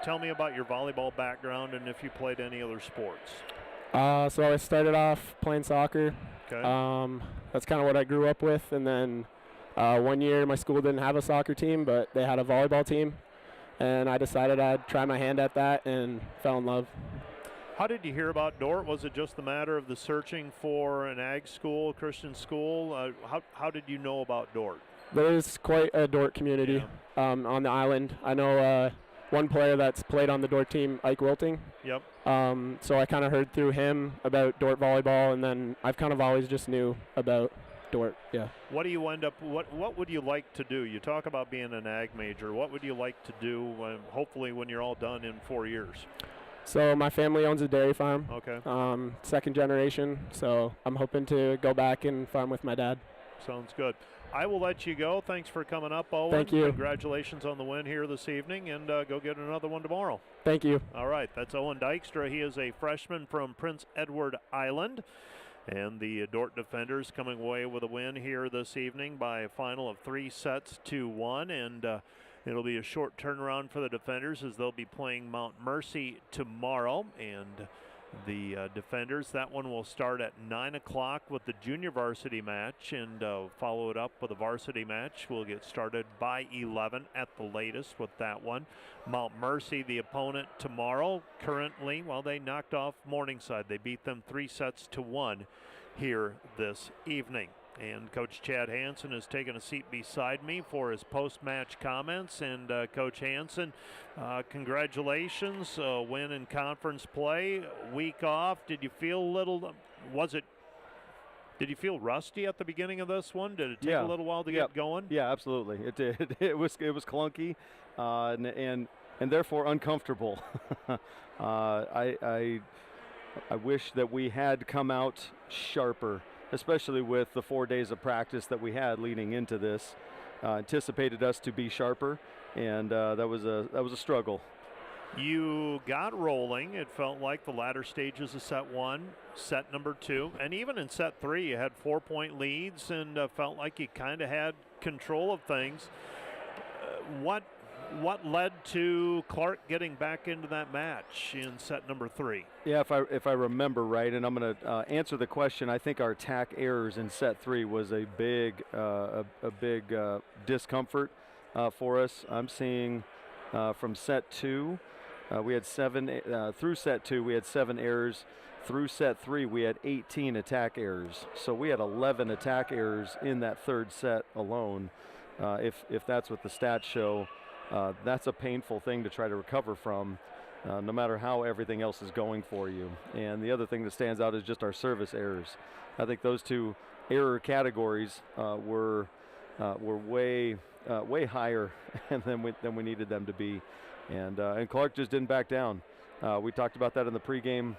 Tell me about your volleyball background and if you played any other sports. So I started off playing soccer. Okay. That's kind of what I grew up with, and then 1 year my school didn't have a soccer team, but they had a volleyball team, and I decided I'd try my hand at that and fell in love. How did you hear about Dordt? Was it just the matter of the searching for an ag school, Christian school? How did you know about Dordt? There's quite a Dordt community on the island. I know one player that's played on the Dordt team, Ike Wilting. Yep. So I kind of heard through him about Dordt volleyball, and then I've kind of always just knew about Dordt, yeah. What do you end up, what would you like to do? You talk about being an ag major. What would you like to do hopefully when you're all done in 4 years? So my family owns a dairy farm. Okay. Second generation, so I'm hoping to go back and farm with my dad. Sounds good. I will let you go. Thanks for coming up, Owen. Thank you. Congratulations on the win here this evening, and go get another one tomorrow. Thank you. All right, that's Owen Dykstra. He is a freshman from Prince Edward Island. And the Dordt defenders coming away with a win here this evening by a final of 3-1. And it'll be a short turnaround for the defenders as they'll be playing Mount Mercy tomorrow. And the defenders, that one will start at 9 o'clock with the junior varsity match, and follow it up with a varsity match. We'll get started by 11 at the latest with that one. Mount Mercy, the opponent tomorrow. Currently, they knocked off Morningside. They beat them 3-1 here this evening. And Coach Chad Hansen has taken a seat beside me for his post-match comments. And Coach Hansen, congratulations, win in conference play, week off. Did you feel a little, did you feel rusty at the beginning of this one? Did it take a little while to get going? Yeah, absolutely. It did. It was clunky and therefore uncomfortable. I wish that we had come out sharper, especially with the 4 days of practice that we had leading into this. Anticipated us to be sharper, and that was a struggle. You got rolling. It felt like the latter stages of set 1, set number 2, and even in set 3 you had 4-point leads and felt like you kind of had control of things. What led to Clarke getting back into that match in set number 3? Yeah, if I remember right, and I'm going to answer the question, I think our attack errors in set 3 was a big discomfort for us. I'm seeing from set 2, we had 7 through set 2. We had 7 errors. Through set 3, we had 18 attack errors. So we had 11 attack errors in that third set alone. If that's what the stats show, that's a painful thing to try to recover from, no matter how everything else is going for you. And the other thing that stands out is just our service errors. I think those 2 error categories were way higher than we needed them to be. And Clarke just didn't back down. We talked about that in the pregame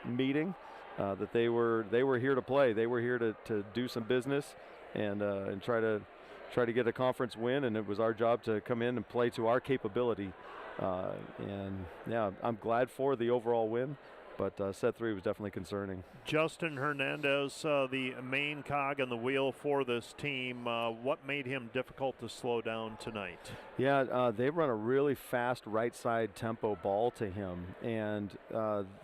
meeting, that they were here to play. They were here to do some business and try to get a conference win, and it was our job to come in and play to our capability. And yeah, I'm glad for the overall win, but set 3 was definitely concerning. Justin Hernandez, the main cog in the wheel for this team. What made him difficult to slow down tonight? Yeah, they run a really fast right side tempo ball to him, and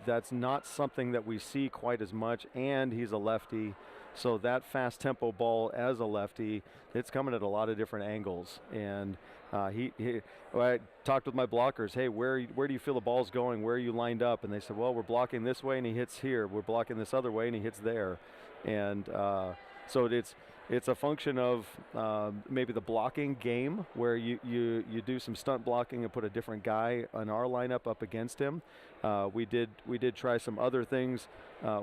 that's not something that we see quite as much, and he's a lefty. So that fast tempo ball as a lefty, it's coming at a lot of different angles. And I talked with my blockers, hey, where do you feel the ball's going? Where are you lined up? And they said, well, we're blocking this way and he hits here. We're blocking this other way and he hits there. And so it's a function of maybe the blocking game where you do some stunt blocking and put a different guy in our lineup up against him. We did try some other things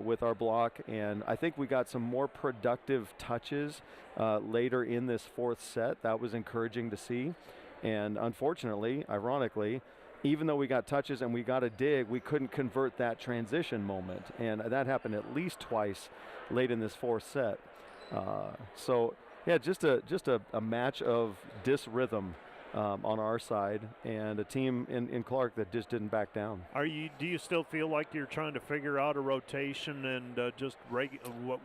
with our block, and I think we got some more productive touches later in this fourth set. That was encouraging to see. And unfortunately, ironically, even though we got touches and we got a dig, we couldn't convert that transition moment. And that happened at least twice late in this fourth set. So yeah, just a match of disrhythm on our side, and a team in Clarke that just didn't back down. Do you still feel like you're trying to figure out a rotation and just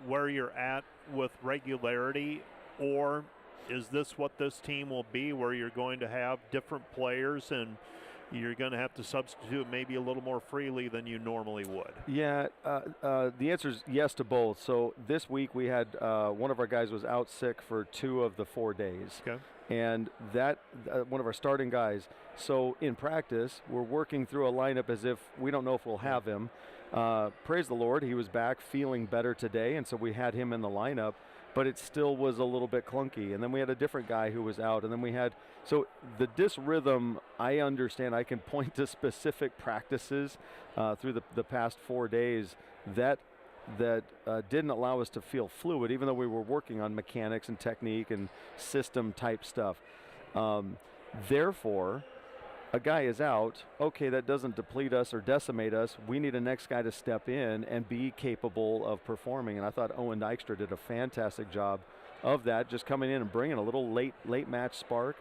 where you're at with regularity, or is this what this team will be, where you're going to have different players and you're going to have to substitute maybe a little more freely than you normally would? Yeah, the answer is yes to both. So this week we had one of our guys was out sick for 2 of the 4 days. Okay. And that one of our starting guys. So in practice, we're working through a lineup as if we don't know if we'll have him. Praise the Lord, he was back feeling better today, and so we had him in the lineup. But it still was a little bit clunky. And then we had a different guy who was out. And then we had, so the disrhythm, I understand, I can point to specific practices through the past 4 days that didn't allow us to feel fluid, even though we were working on mechanics and technique and system type stuff. Therefore, a guy is out, okay, that doesn't deplete us or decimate us. We need a next guy to step in and be capable of performing. And I thought Owen Dykstra did a fantastic job of that, just coming in and bringing a little late match spark.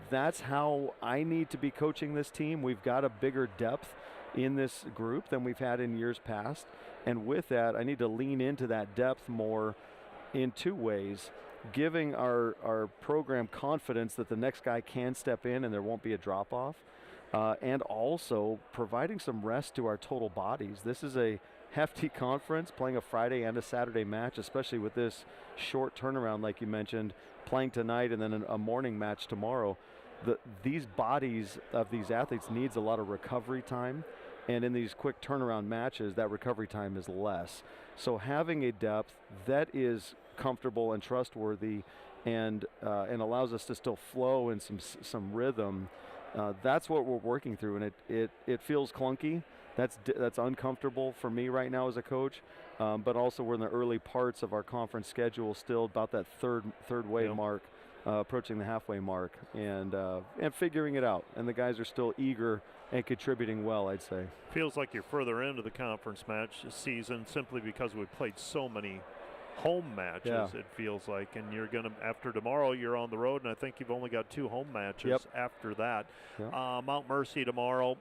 That's how I need to be coaching this team. We've got a bigger depth in this group than we've had in years past. And with that, I need to lean into that depth more in 2 ways. Giving our program confidence that the next guy can step in and there won't be a drop-off, and also providing some rest to our total bodies. This is a hefty conference, playing a Friday and a Saturday match, especially with this short turnaround like you mentioned, playing tonight and then a morning match tomorrow. These bodies of these athletes needs a lot of recovery time, and in these quick turnaround matches, that recovery time is less. So having a depth that is comfortable and trustworthy and allows us to still flow in some rhythm, that's what we're working through, and it feels clunky. That's uncomfortable for me right now as a coach, but also we're in the early parts of our conference schedule, still about that third way mark, approaching the halfway mark, and figuring it out, and the guys are still eager and contributing well, I'd say. Feels like you're further into the conference match season simply because we've played so many home matches, it feels like. And you're going to, after tomorrow, you're on the road, and I think you've only got 2 home matches after that. Mount Mercy tomorrow,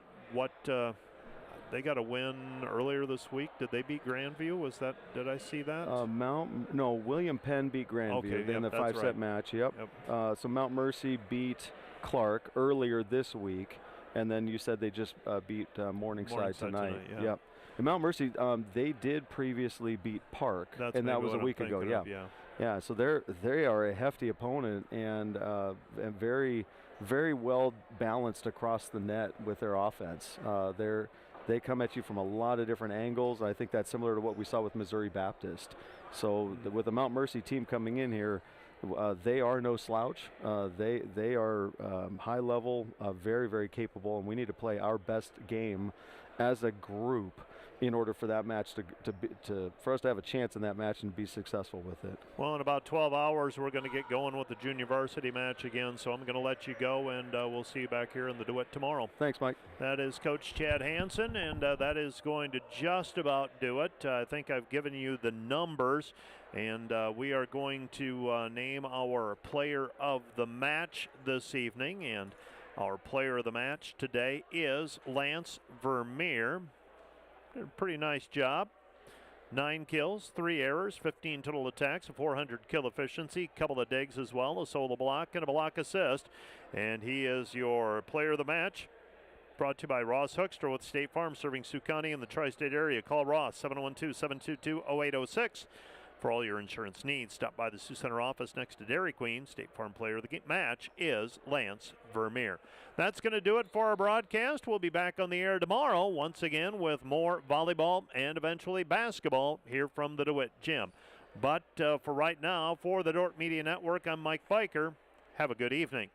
they got a win earlier this week. Did they beat Grandview? Did I see that? William Penn beat Grandview in the 5-set match. So Mount Mercy beat Clarke earlier this week, and then you said they just beat Morningside tonight. And Mount Mercy, they did previously beat Park, and that was a week ago. So they are a hefty opponent and very, very well balanced across the net with their offense. They come at you from a lot of different angles. I think that's similar to what we saw with Missouri Baptist. So with the Mount Mercy team coming in here, they are no slouch. They are high level, very, very capable, and we need to play our best game as a group in order for that match for us to have a chance in that match and be successful with it. Well, in about 12 hours, we're going to get going with the junior varsity match again, so I'm going to let you go, and we'll see you back here in the DeWitt tomorrow. Thanks, Mike. That is Coach Chad Hansen, and that is going to just about do it. I think I've given you the numbers, and we are going to name our player of the match this evening, and our player of the match today is Lance Vermeer. Did a pretty nice job. 9 kills, 3 errors, 15 total attacks, a 400 kill efficiency, couple of digs as well, a solo block and a block assist. And he is your player of the match. Brought to you by Ross Hoekstra with State Farm, serving Sioux County and the tri-state area. Call Ross, 712-722-0806. For all your insurance needs, stop by the Sioux Center office next to Dairy Queen. State Farm player of the match is Lance Vermeer. That's going to do it for our broadcast. We'll be back on the air tomorrow once again with more volleyball and eventually basketball here from the DeWitt Gym. But for right now, for the Dordt Media Network, I'm Mike Biker. Have a good evening.